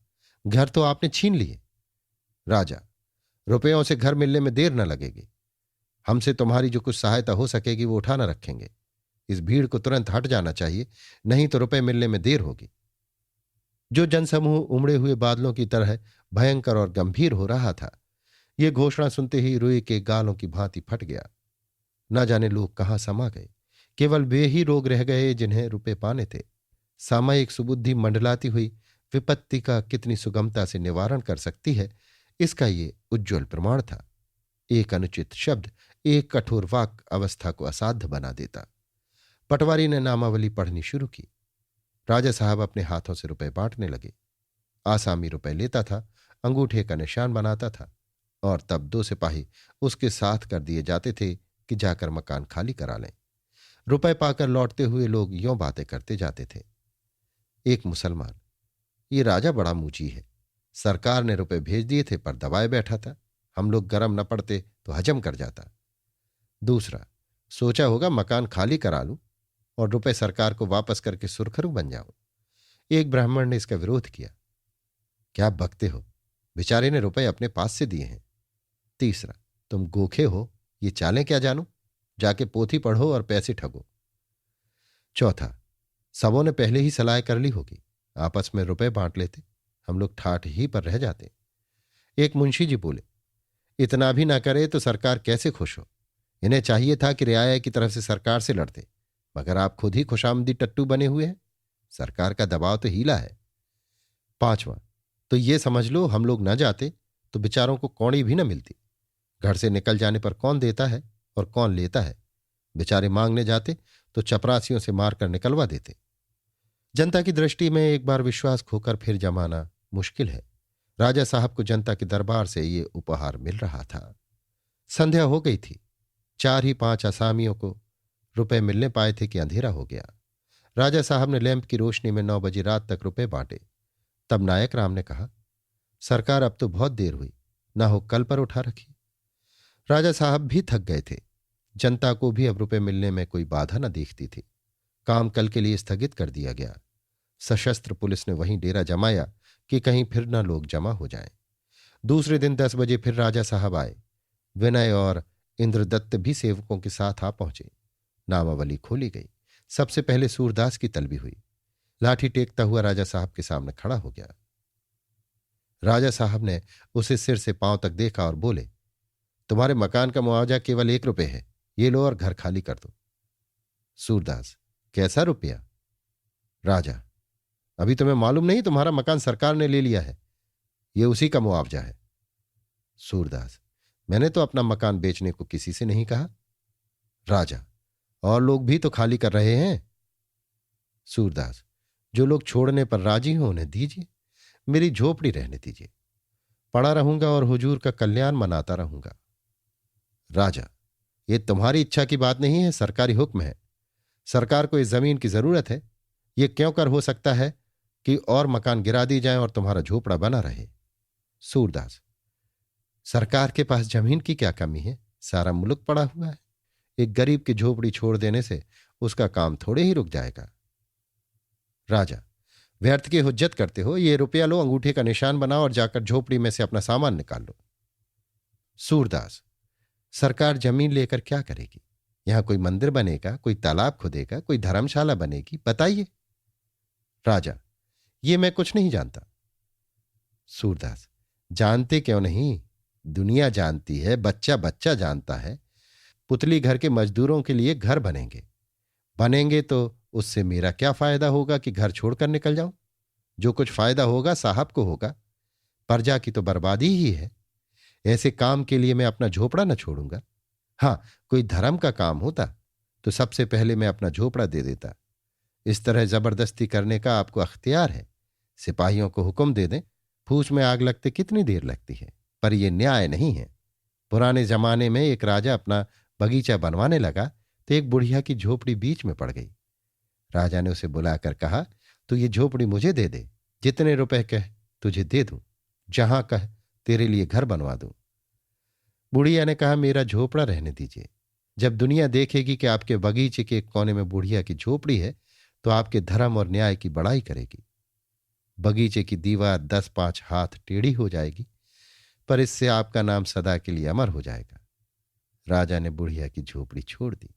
घर तो आपने छीन लिए। राजा, रुपयों से घर मिलने में देर न लगेगी। हमसे तुम्हारी जो कुछ सहायता हो सकेगी वो उठाना रखेंगे। इस भीड़ को तुरंत हट जाना चाहिए, नहीं तो रुपए मिलने में देर होगी। जो जनसमूह उमड़े हुए बादलों की तरह भयंकर और गंभीर हो रहा था, ये घोषणा सुनते ही रुई के गालों की भांति फट गया। न जाने लोग कहां समा गए, केवल वे ही रोग रह गए जिन्हें रुपए पाने थे। सामयिक सुबुद्धि मंडलाती हुई विपत्ति का कितनी सुगमता से निवारण कर सकती है, इसका ये उज्ज्वल प्रमाण था। एक अनुचित शब्द, एक कठोर वाक्य अवस्था को असाध्य बना देता। पटवारी ने नामावली पढ़नी शुरू की। राजा साहब अपने हाथों से रुपए बांटने लगे। आसामी रुपए लेता था, अंगूठे का निशान बनाता था, और तब 2 सिपाही उसके साथ कर दिए जाते थे कि जाकर मकान खाली करा लें। रुपए पाकर लौटते हुए लोग यों बातें करते जाते थे। एक मुसलमान, ये राजा बड़ा मूची है, सरकार ने रुपए भेज दिए थे पर दबाए बैठा था, हम लोग गरम न पड़ते तो हजम कर जाता। दूसरा, सोचा होगा मकान खाली करा लूं और रुपए सरकार को वापस करके सुरखरू बन जाऊं। एक ब्राह्मण ने इसका विरोध किया, क्या बकते हो, बेचारे ने रुपए अपने पास से दिए हैं। तीसरा, तुम गोखे हो, ये चालें क्या जानो, जाके पोथी पढ़ो और पैसे ठगो। चौथा, सबों ने पहले ही सलाह कर ली होगी, आपस में रुपए बांट लेते, हम लोग ठाठ ही पर रह जाते। एक मुंशी जी बोले, इतना भी ना करे तो सरकार कैसे खुश हो, इन्हें चाहिए था कि रियाया की तरफ से सरकार से लड़ते, मगर आप खुद ही खुशामदी टट्टू बने हुए हैं, सरकार का दबाव तो हीला है। पांचवा, तो ये समझ लो हम लोग न जाते तो बेचारों को कौड़ी भी न मिलती, घर से निकल जाने पर कौन देता है और कौन लेता है, बेचारे मांगने जाते तो चपरासियों से मारकर निकलवा देते। जनता की दृष्टि में एक बार विश्वास खोकर फिर जमाना मुश्किल है। राजा साहब को जनता के दरबार से ये उपहार मिल रहा था। संध्या हो गई थी, 4 ही 5 आसामियों को रुपए मिलने पाए थे कि अंधेरा हो गया। राजा साहब ने लैंप की रोशनी में 9 बजे रात तक रुपए बांटे। तब नायक राम ने कहा, सरकार अब तो बहुत देर हुई, ना हो कल पर उठा रखी। राजा साहब भी थक गए थे, जनता को भी अब रुपए मिलने में कोई बाधा न दिखती थी। काम कल के लिए स्थगित कर दिया गया। सशस्त्र पुलिस ने वहीं डेरा जमाया कि कहीं फिर न लोग जमा हो जाएं। दूसरे दिन 10 बजे फिर राजा साहब आए। विनय और इंद्रदत्त भी सेवकों के साथ आ पहुंचे। नामावली खोली गई। सबसे पहले सूरदास की तलबी हुई। लाठी टेकता हुआ राजा साहब के सामने खड़ा हो गया। राजा साहब ने उसे सिर से पांव तक देखा और बोले, तुम्हारे मकान का मुआवजा केवल 1 रुपये है, ये लो और घर खाली कर दो। सूरदास, कैसा रुपया? राजा, अभी तुम्हें मालूम नहीं, तुम्हारा मकान सरकार ने ले लिया है, ये उसी का मुआवजा है। सूरदास, मैंने तो अपना मकान बेचने को किसी से नहीं कहा। राजा, और लोग भी तो खाली कर रहे हैं। सूरदास, जो लोग छोड़ने पर राजी हो उन्हें दीजिए, मेरी झोपड़ी रहने दीजिए। पड़ा रहूंगा और हुजूर का कल्याण मनाता रहूंगा। राजा, ये तुम्हारी इच्छा की बात नहीं है, सरकारी हुक्म है। सरकार को इस जमीन की जरूरत है। ये क्यों कर हो सकता है कि और मकान गिरा दी जाए और तुम्हारा झोपड़ा बना रहे। सूरदास, सरकार के पास जमीन की क्या कमी है, सारा मुल्क पड़ा हुआ है। एक गरीब की झोपड़ी छोड़ देने से उसका काम थोड़े ही रुक जाएगा। राजा, व्यर्थ की हुज्जत करते हो। ये रुपया लो, अंगूठे का निशान बनाओ और जाकर झोपड़ी में से अपना सामान निकाल लो। सूरदास, सरकार जमीन लेकर क्या करेगी? यहां कोई मंदिर बनेगा, कोई तालाब खुदेगा, कोई धर्मशाला बनेगी, बताइए। राजा, ये मैं कुछ नहीं जानता। सूरदास, जानते क्यों नहीं, दुनिया जानती है, बच्चा बच्चा जानता है। पुतली घर के मजदूरों के लिए घर बनेंगे तो उससे मेरा क्या फायदा होगा कि घर छोड़कर निकल जाऊं? जो कुछ फायदा होगा साहब को होगा, प्रजा की तो बर्बादी ही है। ऐसे काम के लिए मैं अपना झोपड़ा न छोड़ूंगा। हाँ, कोई धर्म का काम होता तो सबसे पहले मैं अपना झोपड़ा दे देता। इस तरह जबरदस्ती करने का आपको अख्तियार है। सिपाहियों को हुक्म दे दें, फूस में आग लगते कितनी देर लगती है, पर यह न्याय नहीं है। पुराने जमाने में एक राजा अपना बगीचा बनवाने लगा तो एक बुढ़िया की झोपड़ी बीच में पड़ गई। राजा ने उसे बुलाकर कहा, तो ये झोपड़ी मुझे दे दे, जितने रुपए कह तुझे दे दूं, जहां कह तेरे लिए घर बनवा दूं। बुढ़िया ने कहा, मेरा झोपड़ा रहने दीजिए। जब दुनिया देखेगी कि आपके बगीचे के एक कोने में बुढ़िया की झोपड़ी है तो आपके धर्म और न्याय की बड़ाई करेगी। बगीचे की दीवार 10-5 हाथ टेढ़ी हो जाएगी, पर इससे आपका नाम सदा के लिए अमर हो जाएगा। राजा ने बुढ़िया की झोपड़ी छोड़ दी।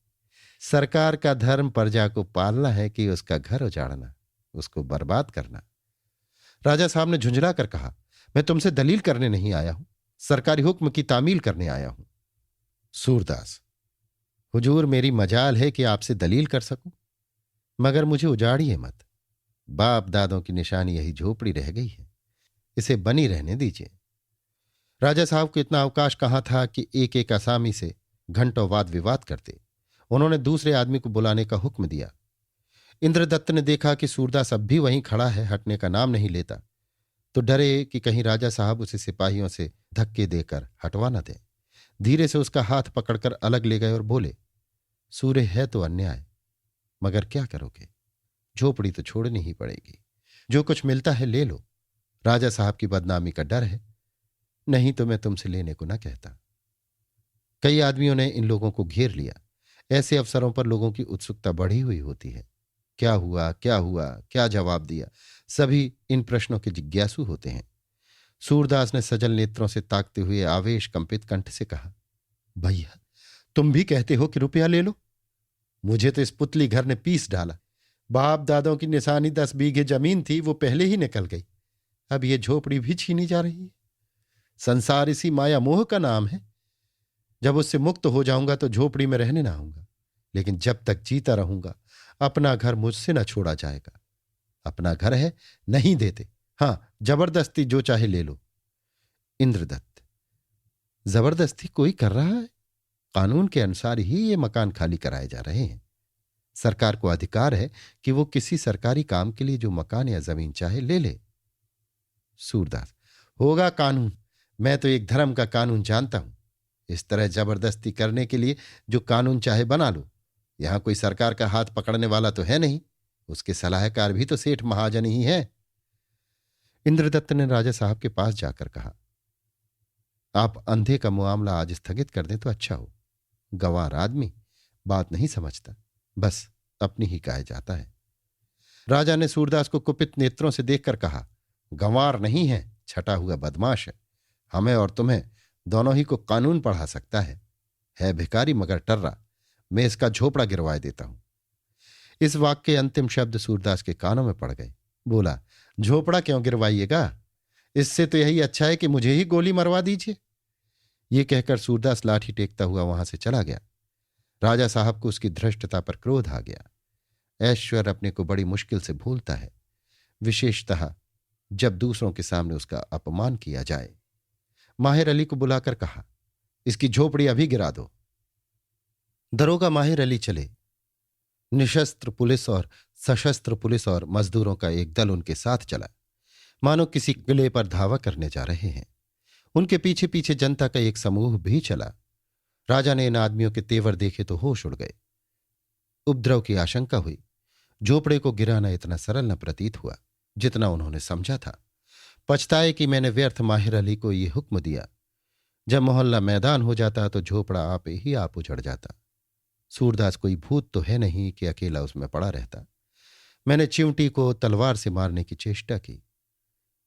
सरकार का धर्म प्रजा को पालना है कि उसका घर उजाड़ना, उसको बर्बाद करना। राजा साहब ने झुंझला कर कहा, मैं तुमसे दलील करने नहीं आया हूं, सरकारी हुक्म की तामील करने आया हूं। सूरदास, हुजूर, मेरी मजाल है कि आपसे दलील कर सकूं, मगर मुझे उजाड़िए मत। बाप दादों की निशानी यही झोपड़ी रह गई है, इसे बनी रहने दीजिए। राजा साहब को इतना अवकाश कहाँ था कि एक एक असामी से घंटों वाद विवाद करते। उन्होंने दूसरे आदमी को बुलाने का हुक्म दिया। इंद्रदत्त ने देखा कि सूरदास अब भी वहीं खड़ा है, हटने का नाम नहीं लेता, तो डरे कि कहीं राजा साहब उसे सिपाहियों से धक्के देकर हटवा न दें। धीरे से उसका हाथ पकड़कर अलग ले गए और बोले, सूर्य है तो अन्याय, मगर क्या करोगे, झोपड़ी तो छोड़नी ही पड़ेगी। जो कुछ मिलता है ले लो। राजा साहब की बदनामी का डर है, नहीं तो मैं तुमसे लेने को न कहता। कई आदमियों ने इन लोगों को घेर लिया। ऐसे अवसरों पर लोगों की उत्सुकता बढ़ी हुई होती है। क्या हुआ, क्या हुआ, क्या जवाब दिया, सभी इन प्रश्नों के जिज्ञासु होते हैं। सूरदास ने सजल नेत्रों से ताकते हुए आवेश कंपित कंठ से कहा, भैया, तुम भी कहते हो कि रुपया ले लो? मुझे तो इस पुतली घर ने पीस डाला। बाप दादों की निशानी 10 बीघे जमीन थी, वो पहले ही निकल गई। अब ये झोपड़ी भी छीनी जा रही है। संसार इसी माया मोह का नाम है। जब उससे मुक्त हो जाऊंगा तो झोपड़ी में रहने ना आऊंगा, लेकिन जब तक जीता रहूंगा अपना घर मुझसे ना छोड़ा जाएगा। अपना घर है, नहीं देते। हां, जबरदस्ती जो चाहे ले लो। इंद्रदत्त, जबरदस्ती कोई कर रहा है? कानून के अनुसार ही ये मकान खाली कराए जा रहे हैं। सरकार को अधिकार है कि वो किसी सरकारी काम के लिए जो मकान या जमीन चाहे ले ले। सूरदास, होगा कानून, मैं तो एक धर्म का कानून जानता हूं। इस तरह जबरदस्ती करने के लिए जो कानून चाहे बना लो। यहां कोई सरकार का हाथ पकड़ने वाला तो है नहीं, उसके सलाहकार भी तो सेठ महाजन ही है। इंद्रदत्त ने राजा साहब के पास जाकर कहा, आप अंधे का मामला आज स्थगित कर दें तो अच्छा हो। गंवार आदमी बात नहीं समझता, बस अपनी ही गाय जाता है। राजा ने सूरदास को कुपित नेत्रों से देखकर कहा, गंवार नहीं है, छटा हुआ बदमाश है। हमें और तुम्हें दोनों ही को कानून पढ़ा सकता है भिखारी मगर टर्रा। मैं इसका झोपड़ा गिरवाए देता हूं। इस वाक्य के अंतिम शब्द सूरदास के कानों में पड़ गए। बोला, झोपड़ा क्यों गिरवाइएगा? इससे तो यही अच्छा है कि मुझे ही गोली मरवा दीजिए। ये कहकर सूरदास लाठी टेकता हुआ वहां से चला गया। राजा साहब को उसकी धृष्टता पर क्रोध आ गया। ऐश्वर्य अपने को बड़ी मुश्किल से भूलता है। विशेषतः जब दूसरों के सामने उसका अपमान किया जाए। माहिर अली को बुलाकर कहा, इसकी झोपड़ी अभी गिरा दो। दरोगा माहिर अली चले। निशस्त्र पुलिस और सशस्त्र पुलिस और मजदूरों का एक दल उनके साथ चला, मानो किसी किले पर धावा करने जा रहे हैं। उनके पीछे पीछे जनता का एक समूह भी चला। राजा ने इन आदमियों के तेवर देखे तो होश उड़ गए। उपद्रव की आशंका हुई। झोपड़े को गिराना इतना सरल न प्रतीत हुआ जितना उन्होंने समझा था। पछताए कि मैंने व्यर्थ माहिर अली को ये हुक्म दिया। जब मोहल्ला मैदान हो जाता तो झोपड़ा आप ही आप उजड़ जाता। सूरदास कोई भूत तो है नहीं कि अकेला उसमें पड़ा रहता। मैंने चिमटी को तलवार से मारने की चेष्टा की।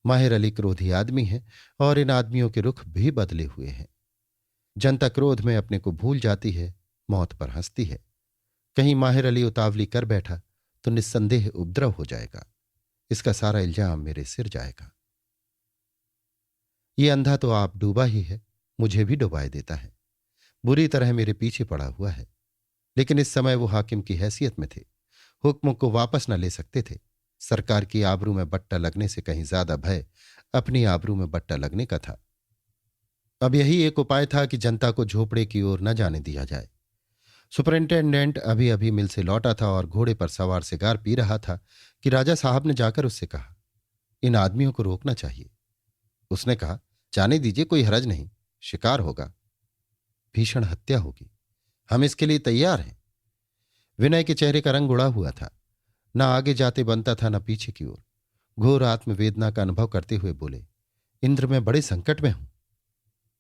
माहिर अली क्रोधी आदमी है और इन आदमियों के रुख भी बदले हुए हैं। जनता क्रोध में अपने को भूल जाती है, मौत पर हंसती है। कहीं माहिर अली उतावली कर बैठा तो निस्संदेह उपद्रव हो जाएगा। इसका सारा इल्जाम मेरे सिर जाएगा। ये अंधा तो आप डूबा ही है, मुझे भी डुबाए देता है। बुरी तरह मेरे पीछे पड़ा हुआ है। लेकिन इस समय वो हाकिम की हैसियत में थे, हुक्म को वापस न ले सकते थे। सरकार की आबरू में बट्टा लगने से कहीं ज्यादा भय अपनी आबरू में बट्टा लगने का था। अब यही एक उपाय था कि जनता को झोपड़े की ओर न जाने दिया जाए। सुपरिंटेंडेंट अभी अभी मिल से लौटा था और घोड़े पर सवार सिगार पी रहा था कि राजा साहब ने जाकर उससे कहा, इन आदमियों को रोकना चाहिए। उसने कहा, जाने दीजिए, कोई हरज नहीं, शिकार होगा, भीषण हत्या होगी, हम इसके लिए तैयार हैं। विनय के चेहरे का रंग उड़ा हुआ था। न आगे जाते बनता था न पीछे की ओर। घोर आत्मवेदना का अनुभव करते हुए बोले, इंद्र, मैं बड़े संकट में हूं।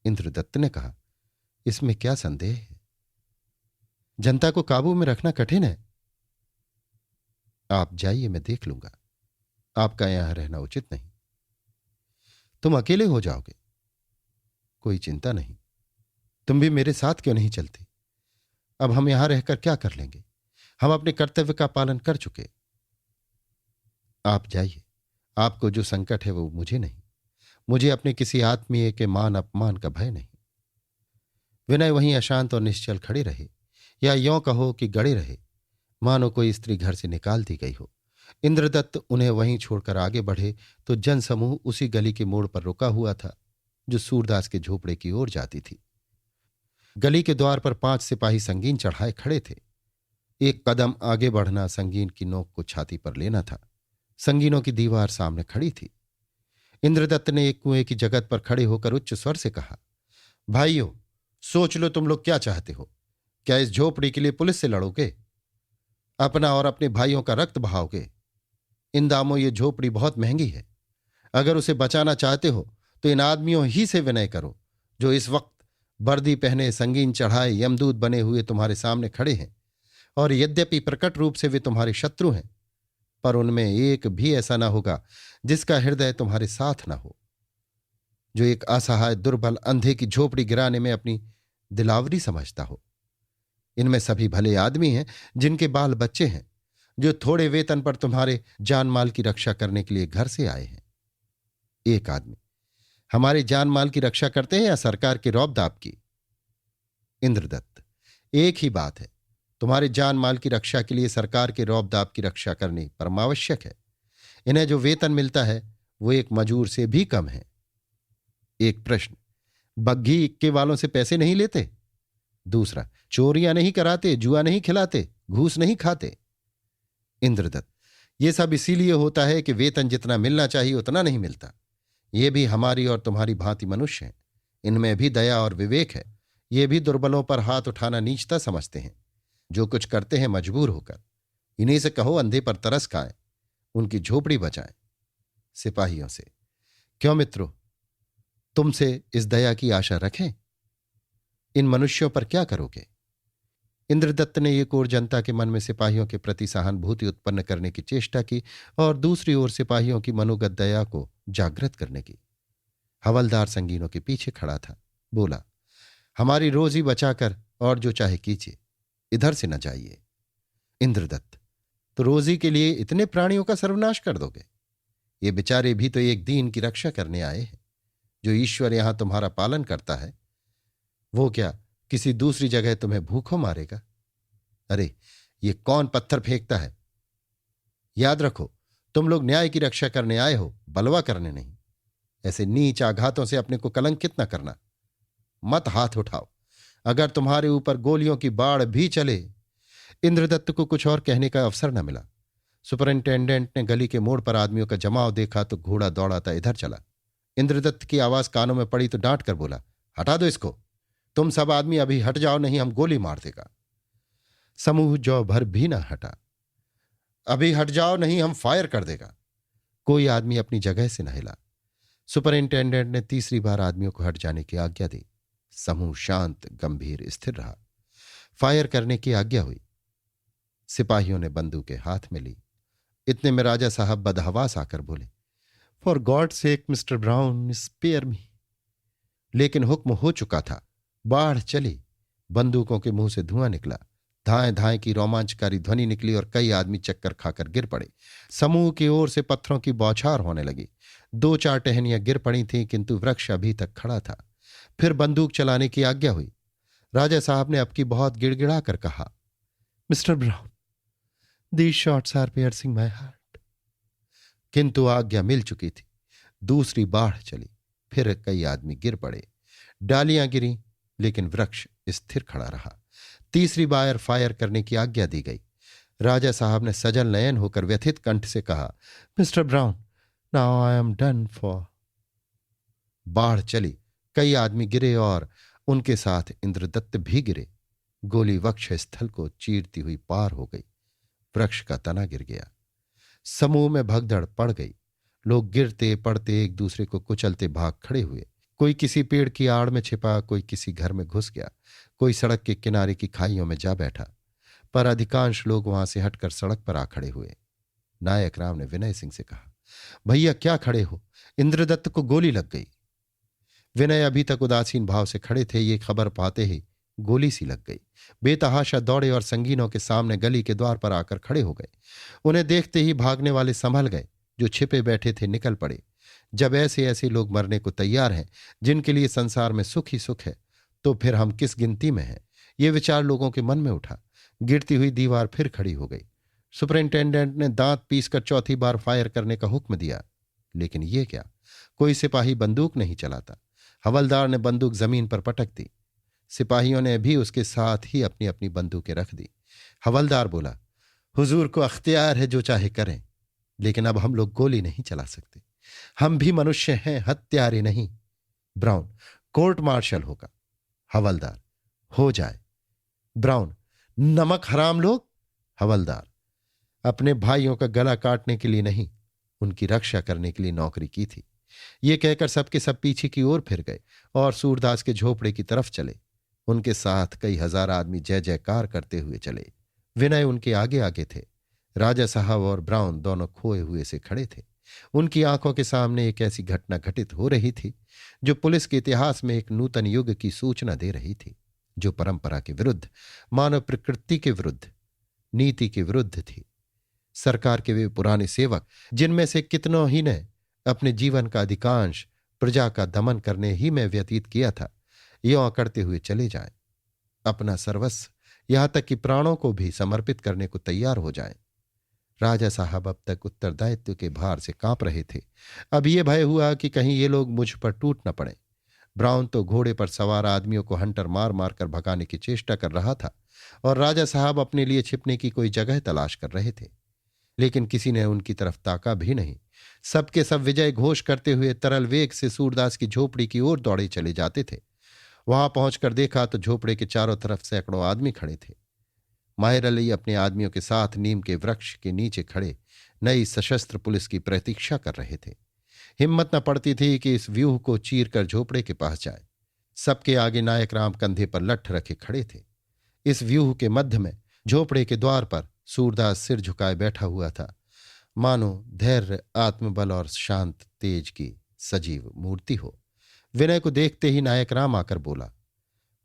इंद्रदत्त ने कहा, इसमें क्या संदेह है? जनता को काबू में रखना कठिन है। आप जाइए, मैं देख लूंगा। आपका यहां रहना उचित नहीं। तुम अकेले हो जाओगे। कोई चिंता नहीं, तुम भी मेरे साथ क्यों नहीं चलते? अब हम यहां रहकर क्या कर लेंगे? हम अपने कर्तव्य का पालन कर चुके। आप जाइए, आपको जो संकट है वो मुझे नहीं। मुझे अपने किसी आत्मीय के मान अपमान का भय नहीं। विनय वहीं अशांत और निश्चल खड़े रहे, या यों कहो कि गड़े रहे, मानो कोई स्त्री घर से निकाल दी गई हो। इंद्रदत्त उन्हें वहीं छोड़कर आगे बढ़े तो जनसमूह उसी गली के मोड़ पर रुका हुआ था जो सूरदास के झोपड़े की ओर जाती थी। गली के द्वार पर 5 सिपाही संगीन चढ़ाए खड़े थे। एक कदम आगे बढ़ना संगीन की नोक को छाती पर लेना था। संगीनों की दीवार सामने खड़ी थी। इंद्रदत्त ने एक कुएं की जगत पर खड़े होकर उच्च स्वर से कहा, भाइयों, सोच लो तुम लोग क्या चाहते हो। क्या इस झोपड़ी के लिए पुलिस से लड़ोगे? अपना और अपने भाइयों का रक्त बहाओगे? इन दामों ये झोपड़ी बहुत महंगी है। अगर उसे बचाना चाहते हो तो इन आदमियों ही से विनय करो जो इस वक्त वर्दी पहने संगीन चढ़ाए यमदूत बने हुए तुम्हारे सामने खड़े हैं। और यद्यपि प्रकट रूप से वे तुम्हारे शत्रु हैं, पर उनमें एक भी ऐसा ना होगा जिसका हृदय तुम्हारे साथ ना हो, जो एक असहाय दुर्बल अंधे की झोपड़ी गिराने में अपनी दिलावरी समझता हो। इनमें सभी भले आदमी हैं जिनके बाल बच्चे हैं, जो थोड़े वेतन पर तुम्हारे जान माल की रक्षा करने के लिए घर से आए हैं। एक आदमी हमारे जान माल की रक्षा करते हैं या सरकार के रौब दाब की? इंद्रदत्त, एक ही बात है। तुम्हारे जान माल की रक्षा के लिए सरकार के रौब दाब की रक्षा करनी परमावश्यक है। इन्हें जो वेतन मिलता है वो एक मजूर से भी कम है। एक प्रश्न, बग्घी इक्के वालों से पैसे नहीं लेते? दूसरा, चोरियां नहीं कराते, जुआ नहीं खिलाते, घूस नहीं खाते? इंद्रदत्त, ये सब इसीलिए होता है कि वेतन जितना मिलना चाहिए उतना नहीं मिलता। ये भी हमारी और तुम्हारी भांति मनुष्य हैं। इनमें भी दया और विवेक है। ये भी दुर्बलों पर हाथ उठाना नीचता समझते हैं। जो कुछ करते हैं मजबूर होकर। इन्हीं से कहो अंधे पर तरस खाएं, उनकी झोपड़ी बचाएं। सिपाहियों से, क्यों मित्रों, तुमसे इस दया की आशा रखें? इन मनुष्यों पर क्या करोगे? इंद्रदत्त ने एक ओर जनता के मन में सिपाहियों के प्रति सहानुभूति उत्पन्न करने की चेष्टा की और दूसरी ओर सिपाहियों की मनोगत दया को जागृत करने की। हवलदार संगीनों के पीछे खड़ा था। बोला, हमारी रोजी बचाकर और जो चाहे कीजिए, इधर से न जाइए। इंद्रदत्त, तो रोजी के लिए इतने प्राणियों का सर्वनाश कर दोगे? ये बेचारे भी तो एक दीन की रक्षा करने आए हैं। जो ईश्वर यहां तुम्हारा पालन करता है वो क्या किसी दूसरी जगह तुम्हें भूखों मारेगा? अरे, ये कौन पत्थर फेंकता है? याद रखो, तुम लोग न्याय की रक्षा करने आए हो, बलवा करने नहीं। ऐसे नीच आघातों से अपने को कलंकित न करना। मत हाथ उठाओ। अगर तुम्हारे ऊपर गोलियों की बाढ़ भी चले। इंद्रदत्त को कुछ और कहने का अवसर न मिला। सुपरिंटेंडेंट ने गली के मोड़ पर आदमियों का जमाव देखा तो घोड़ा दौड़ाता इधर चला। इंद्रदत्त की आवाज कानों में पड़ी तो डांट कर बोला, हटा दो इसको। तुम सब आदमी अभी हट जाओ, नहीं हम गोली मार देगा। समूह जौ भर भी न हटा। अभी हट जाओ, नहीं हम फायर कर देगा। कोई आदमी अपनी जगह से न हिला। सुपरिंटेंडेंट ने तीसरी बार आदमियों को हट जाने की आज्ञा दी। समूह शांत, गंभीर, स्थिर रहा। फायर करने की आज्ञा हुई। सिपाहियों ने बंदूकें हाथ में ली। इतने में राजा साहब बदहवास आकर बोले, for God sake Mr Brown, spare me. लेकिन हुक्म हो चुका था। बाढ़ चली। बंदूकों के मुंह से धुआं निकला। धाएं धाएं की रोमांचकारी ध्वनि निकली और कई आदमी चक्कर खाकर गिर पड़े। समूह की ओर से पत्थरों की बौछार होने लगी। 2-4 टहनियां गिर पड़ी थीं, किंतु वृक्ष अभी तक खड़ा था। फिर बंदूक चलाने की आज्ञा हुई। राजा साहब ने अब की बहुत गिड़गिड़ा कर कहा, Mr Brown, these shots are piercing my heart. किंतु आज्ञा मिल चुकी थी। दूसरी बाढ़ चली। फिर कई आदमी गिर पड़े। डालियां गिरी, लेकिन वृक्ष स्थिर खड़ा रहा। तीसरी बार फायर करने की आज्ञा दी गई। राजा साहब ने सजल नयन होकर व्यथित कंठ से कहा, Mr brown, now I am done for. बाढ़ चली। कई आदमी गिरे और उनके साथ इंद्रदत्त भी गिरे। गोली वक्ष स्थल को चीरती हुई पार हो गई। वृक्ष का तना गिर गया। समूह में भगदड़ पड़ गई। लोग गिरते पड़ते एक दूसरे को कुचलते भाग खड़े हुए। कोई किसी पेड़ की आड़ में छिपा, कोई किसी घर में घुस गया, कोई सड़क के किनारे की खाइयों में जा बैठा। पर अधिकांश लोग वहां से हटकर सड़क पर आ खड़े हुए। नायक राम ने विनय सिंह से कहा, भैया क्या खड़े हो, इंद्रदत्त को गोली लग गई। विनय अभी तक उदासीन भाव से खड़े थे। ये खबर पाते ही गोली सी लग गई। बेतहाशा दौड़े और संगीनों के सामने गली के द्वार पर आकर खड़े हो गए। उन्हें देखते ही भागने वाले संभल गए। जो छिपे बैठे थे निकल पड़े। जब ऐसे ऐसे लोग मरने को तैयार हैं जिनके लिए संसार में सुख ही सुख है, तो फिर हम किस गिनती में हैं? ये विचार लोगों के मन में उठा। गिरती हुई दीवार फिर खड़ी हो गई। सुपरिंटेंडेंट ने दांत पीसकर चौथी बार फायर करने का हुक्म दिया। लेकिन ये क्या, कोई सिपाही बंदूक नहीं चलाता। हवलदार ने बंदूक जमीन पर पटक दी। सिपाहियों ने भी उसके साथ ही अपनी अपनी बंदूकें रख दी। हवलदार बोला, हुजूर को अख्तियार है, जो चाहे करें, लेकिन अब हम लोग गोली नहीं चला सकते। हम भी मनुष्य हैं, हत्यारे नहीं। ब्राउन, कोर्ट मार्शल होगा। हवलदार, हो जाए। ब्राउन, नमक हराम लोग। हवलदार, अपने भाइयों का गला काटने के लिए नहीं, उनकी रक्षा करने के लिए नौकरी की थी। ये कहकर सबके सब पीछे की ओर फिर गए और सूरदास के झोपड़े की तरफ चले। उनके साथ कई हजार आदमी जय जयकार करते हुए चले। विनय उनके आगे आगे थे। राजा साहब और ब्राउन दोनों खोए हुए से खड़े थे। उनकी आंखों के सामने एक ऐसी घटना घटित हो रही थी जो पुलिस के इतिहास में एक नूतन युग की सूचना दे रही थी, जो परंपरा के विरुद्ध, मानव प्रकृति के विरुद्ध, नीति के विरुद्ध थी। सरकार के वे पुराने सेवक, जिनमें से कितनों ही ने अपने जीवन का अधिकांश प्रजा का दमन करने ही में व्यतीत किया था, यों करते हुए चले जाएं। अपना सर्वस्व, यहां तक कि प्राणों को भी समर्पित करने को तैयार हो जाएं। राजा साहब अब तक उत्तरदायित्व के भार से कांप रहे थे। अब ये भय हुआ कि कहीं ये लोग मुझ पर टूट न पड़े। ब्राउन तो घोड़े पर सवार आदमियों को हंटर मार मार कर भगाने की चेष्टा कर रहा था और राजा साहब अपने लिए छिपने की कोई जगह तलाश कर रहे थे। लेकिन किसी ने उनकी तरफ ताका भी नहीं। सबके सब विजय घोष करते हुए तरल वेग से सूरदास की झोपड़ी की ओर दौड़े चले जाते थे। वहां पहुंचकर देखा तो झोपड़े के चारों तरफ सैकड़ों आदमी खड़े थे। माहिर अली अपने आदमियों के साथ नीम के वृक्ष के नीचे खड़े नई सशस्त्र पुलिस की प्रतीक्षा कर रहे थे। हिम्मत न पड़ती थी कि इस व्यूह को चीर कर झोपड़े के पास जाए। सबके आगे नायक राम कंधे पर लठ रखे खड़े थे। इस व्यूह के मध्य में झोपड़े के द्वार पर सूरदास सिर झुकाए बैठा हुआ था, मानो धैर्य, आत्मबल और शांत तेज की सजीव मूर्ति हो। विनय को देखते ही नायक राम आकर बोला,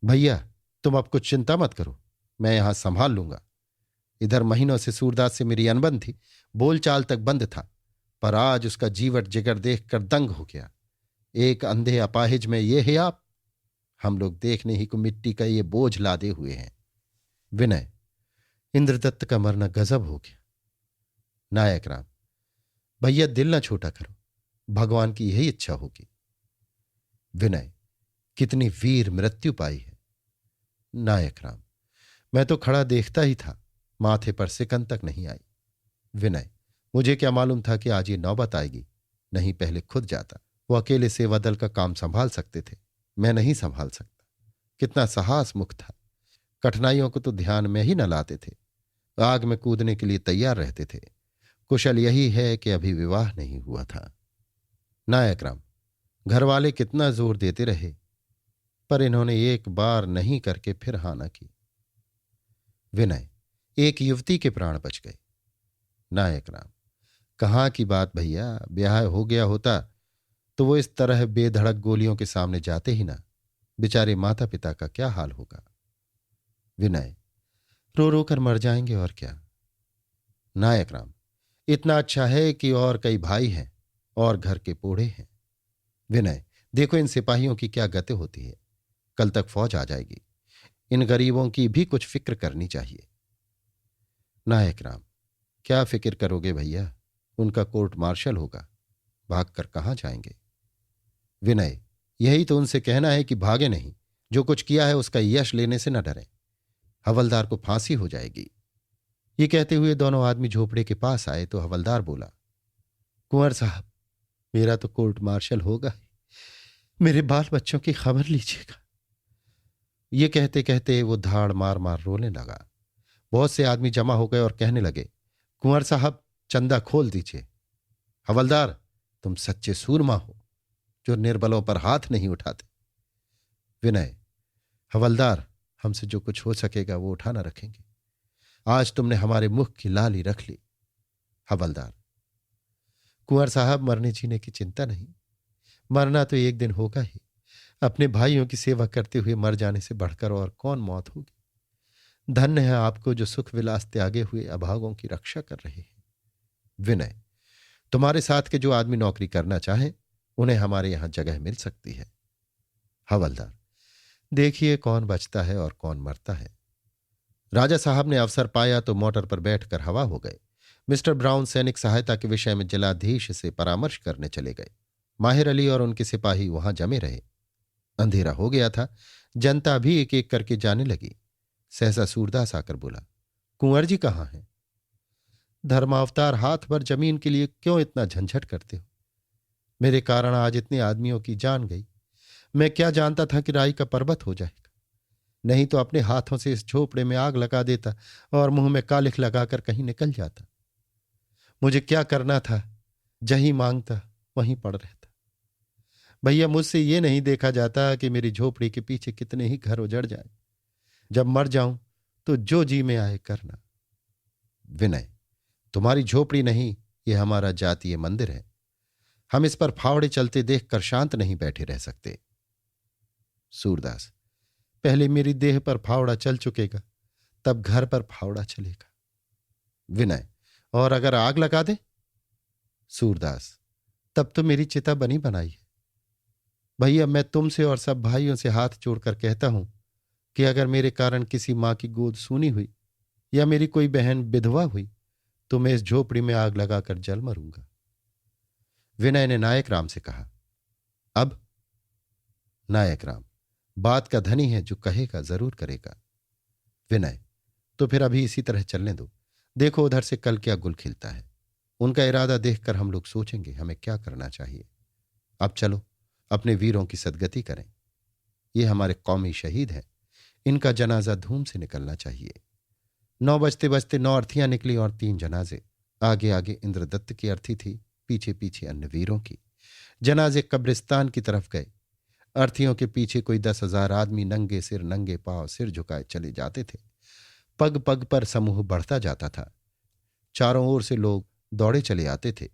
भैया तुम अब कुछ चिंता मत करो, मैं यहां संभाल लूंगा। इधर महीनों से सूरदास से मेरी अनबन थी, बोलचाल तक बंद था, पर आज उसका जीवट जिगर देखकर दंग हो गया। एक अंधे अपाहिज में ये है आप, हम लोग देखने ही को मिट्टी का ये बोझ लादे हुए हैं। विनय, इंद्रदत्त का मरना गजब हो गया। नायक राम, भैया दिल ना छोटा करो, भगवान की यही इच्छा होगी। विनय, कितनी वीर मृत्यु पाई है। नायक राम, मैं तो खड़ा देखता ही था, माथे पर सिकन तक नहीं आई। विनय, मुझे क्या मालूम था कि आज ये नौबत आएगी, नहीं पहले खुद जाता। वो अकेले सेवा दल का काम संभाल सकते थे, मैं नहीं संभाल सकता। कितना साहस मुख था, कठिनाइयों को तो ध्यान में ही न लाते थे, आग में कूदने के लिए तैयार रहते थे। कुशल यही है कि अभी विवाह नहीं हुआ था। नायक राम, घर वाले कितना जोर देते रहे, पर इन्होंने एक बार नहीं करके फिर हाँ न की। विनय, एक युवती के प्राण बच गए। नायक राम, कहाँ की बात भैया, ब्याह हो गया होता तो वो इस तरह बेधड़क गोलियों के सामने जाते ही ना। बेचारे माता पिता का क्या हाल होगा। विनय, रो रो कर मर जाएंगे और क्या। नायक राम, इतना अच्छा है कि और कई भाई हैं और घर के पोढ़े हैं। विनय, देखो इन सिपाहियों की क्या गति होती है, कल तक फौज आ जाएगी। इन गरीबों की भी कुछ फिक्र करनी चाहिए। नायक राम, क्या फिक्र करोगे भैया, उनका कोर्ट मार्शल होगा, भागकर कहां जाएंगे। विनय, यही तो उनसे कहना है कि भागे नहीं, जो कुछ किया है उसका यश लेने से न डरें, हवलदार को फांसी हो जाएगी। ये कहते हुए दोनों आदमी झोपड़े के पास आए तो हवलदार बोला, कुंवर साहब, मेरा तो कोर्ट मार्शल होगा ही, मेरे बाल बच्चों की खबर लीजिएगा। ये कहते कहते वो धाड़ मार मार रोने लगा। बहुत से आदमी जमा हो गए और कहने लगे, कुंवर साहब, चंदा खोल दीजिए। हवलदार, तुम सच्चे सूरमा हो जो निर्बलों पर हाथ नहीं उठाते। विनय, हवलदार, हमसे जो कुछ हो सकेगा वो उठाना रखेंगे, आज तुमने हमारे मुख की लाली रख ली। हवलदार, कुंवर साहब, मरने जीने की चिंता नहीं, मरना तो एक दिन होगा ही, अपने भाइयों की सेवा करते हुए मर जाने से बढ़कर और कौन मौत होगी। धन्य है आपको जो सुख विलास त्यागे हुए अभागों की रक्षा कर रहे हैं। विनय, तुम्हारे साथ के जो आदमी नौकरी करना चाहे उन्हें हमारे यहां जगह मिल सकती है। हवलदार, देखिए कौन बचता है और कौन मरता है। राजा साहब ने अवसर पाया तो मोटर पर बैठकर हवा हो गए। मिस्टर ब्राउन सैनिक सहायता के विषय में जिलाधीश से परामर्श करने चले गए। माहिर अली और उनके सिपाही वहां जमे रहे। अंधेरा हो गया था, जनता भी एक एक करके जाने लगी। सहसा सूरदास आकर बोला, कुंवर जी कहाँ हैं? धर्मावतार, हाथ भर जमीन के लिए क्यों इतना झंझट करते हो? मेरे कारण आज इतने आदमियों की जान गई। मैं क्या जानता था कि राई का पर्वत हो जाएगा, नहीं तो अपने हाथों से इस झोपड़े में आग लगा देता और मुंह में कालिख लगाकर कहीं निकल जाता। मुझे क्या करना था, जहीं मांगता वहीं पड़ रहता। भैया, मुझसे ये नहीं देखा जाता कि मेरी झोपड़ी के पीछे कितने ही घर उजड़ जाए। जब मर जाऊं तो जो जी में आए करना। विनय, तुम्हारी झोपड़ी नहीं, ये हमारा जातीय मंदिर है, हम इस पर फावड़े चलते देखकर शांत नहीं बैठे रह सकते। सूरदास, पहले मेरी देह पर फावड़ा चल चुकेगा, तब घर पर फावड़ा चलेगा। विनय, और अगर आग लगा दे? सूरदास, तब तो मेरी चिता बनी बनाई है। भैया, मैं तुमसे और सब भाइयों से हाथ जोड़कर कहता हूं कि अगर मेरे कारण किसी मां की गोद सूनी हुई या मेरी कोई बहन विधवा हुई तो मैं इस झोपड़ी में आग लगाकर जल मरूंगा। विनय ने नायक राम से कहा, अब? नायक राम, बात का धनी है, जो कहेगा जरूर करेगा। विनय, तो फिर अभी इसी तरह चलने दो, देखो उधर से कल क्या गुल खिलता है। उनका इरादा देखकर हम लोग सोचेंगे हमें क्या करना चाहिए। अब चलो अपने वीरों की सदगति करें। ये हमारे कौमी शहीद हैं, इनका जनाजा धूम से निकलना चाहिए। 9 बजते बजते 9 अर्थियां निकली और 3 जनाजे। आगे आगे इंद्रदत्त की अर्थी थी, पीछे पीछे अन्य वीरों की। जनाजे कब्रिस्तान की तरफ गए। अर्थीयों के पीछे कोई 10,000 आदमी नंगे सिर नंगे पांव सिर झुकाए चले जाते थे। पग पग पर समूह बढ़ता जाता था। चारों ओर से लोग दौड़े चले आते थे,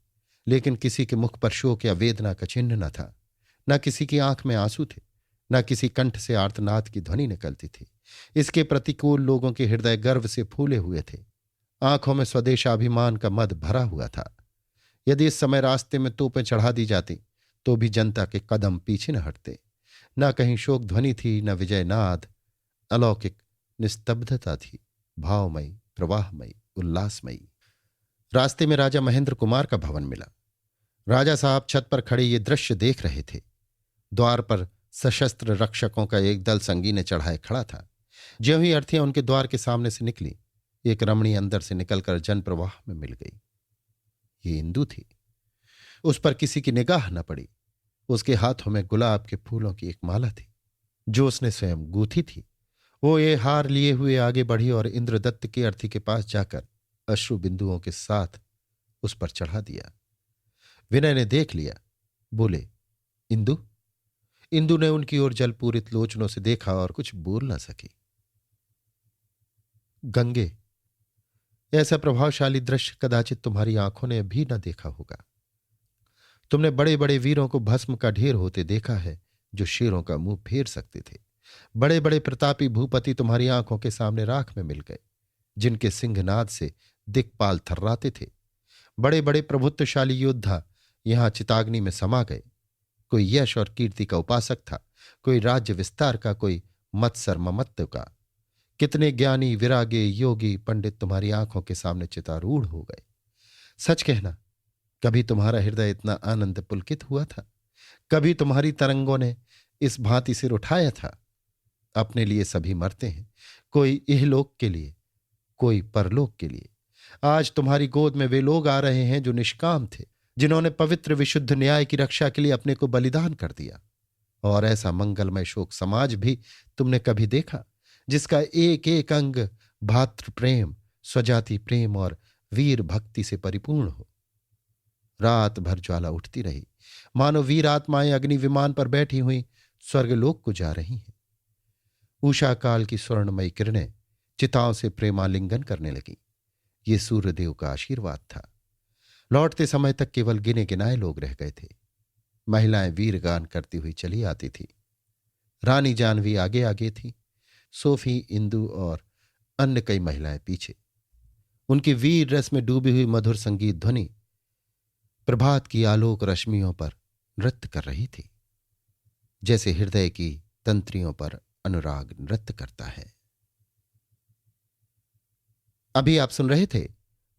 लेकिन किसी के मुख पर शोक या वेदना का चिन्ह न था। न किसी की आंख में आंसू थे, न किसी कंठ से आर्तनाद की ध्वनि निकलती थी। इसके प्रतिकूल लोगों के हृदय गर्व से फूले हुए थे, आंखों में स्वदेशाभिमान का मद भरा हुआ था। यदि इस समय रास्ते में तोपें चढ़ा दी जाती तो भी जनता के कदम पीछे न हटते। न कहीं शोक ध्वनि थी, न विजयनाद। अलौकिक निस्तब्धता थी, भावमयी, प्रवाहमयी, उल्लासमयी। रास्ते में राजा महेंद्र कुमार का भवन मिला। राजा साहब छत पर खड़े ये दृश्य देख रहे थे। द्वार पर सशस्त्र रक्षकों का एक दल संगीने चढ़ाए खड़ा था। ज्यों ही अर्थियां उनके द्वार के सामने से निकली, एक रमणी अंदर से निकलकर जनप्रवाह में मिल गई। ये इंदु थी। उस पर किसी की निगाह न पड़ी। उसके हाथों में गुलाब के फूलों की एक माला थी जो उसने स्वयं गूंथी थी। वो ये हार लिए हुए आगे बढ़ी और इंद्रदत्त की अर्थी के पास जाकर अश्रु बिंदुओं के साथ उस पर चढ़ा दिया। विनय ने देख लिया, बोले, इंदु। इंदु ने उनकी ओर जलपूरित लोचनों से देखा और कुछ बोल न सकी। गंगे, ऐसा प्रभावशाली दृश्य कदाचित तुम्हारी आंखों ने भी न देखा होगा। तुमने बड़े बड़े वीरों को भस्म का ढेर होते देखा है जो शेरों का मुंह फेर सकते थे। बड़े बड़े प्रतापी भूपति तुम्हारी आंखों के सामने राख में मिल गए, जिनके सिंहनाद से दिक्पाल थर्राते थे। बड़े बड़े प्रभुत्वशाली योद्धा यहां चिताग्नि में समा गए। कोई यश और कीर्ति का उपासक था, कोई राज्य विस्तार का, कोई मत्सर ममत्व का। कितने ज्ञानी विरागे योगी पंडित तुम्हारी आंखों के सामने चितारूढ़ हो गए। सच कहना, कभी तुम्हारा हृदय इतना आनंद पुलकित हुआ था? कभी तुम्हारी तरंगों ने इस भांति सिर उठाया था? अपने लिए सभी मरते हैं, कोई इहलोक के लिए, कोई परलोक के लिए। आज तुम्हारी गोद में वे लोग आ रहे हैं जो निष्काम थे, जिन्होंने पवित्र विशुद्ध न्याय की रक्षा के लिए अपने को बलिदान कर दिया। और ऐसा मंगलमय शोक समाज भी तुमने कभी देखा जिसका एक एक अंग भातृ प्रेम, स्वजाति प्रेम और वीर भक्ति से परिपूर्ण हो? रात भर ज्वाला उठती रही, मानो वीर आत्माएं अग्नि विमान पर बैठी हुई स्वर्गलोक को जा रही हैं। उषा काल की स्वर्णमयी किरणें चिताओं से प्रेमालिंगन करने लगी। ये सूर्यदेव का आशीर्वाद था। लौटते समय तक केवल गिने गिनाए लोग रह गए थे। महिलाएं वीरगान करती हुई चली आती थी। रानी जानवी आगे आगे थी, सोफी, इंदु और अन्य कई महिलाएं पीछे। उनकी वीर रस में डूबी हुई मधुर संगीत ध्वनि प्रभात की आलोक रश्मियों पर नृत्य कर रही थी, जैसे हृदय की तंत्रियों पर अनुराग नृत्य करता है। अभी आप सुन रहे थे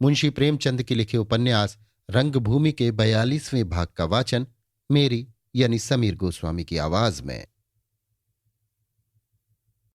मुंशी प्रेमचंद के लिखे उपन्यास रंगभूमि के 42वें भाग का वाचन मेरी यानी समीर गोस्वामी की आवाज में।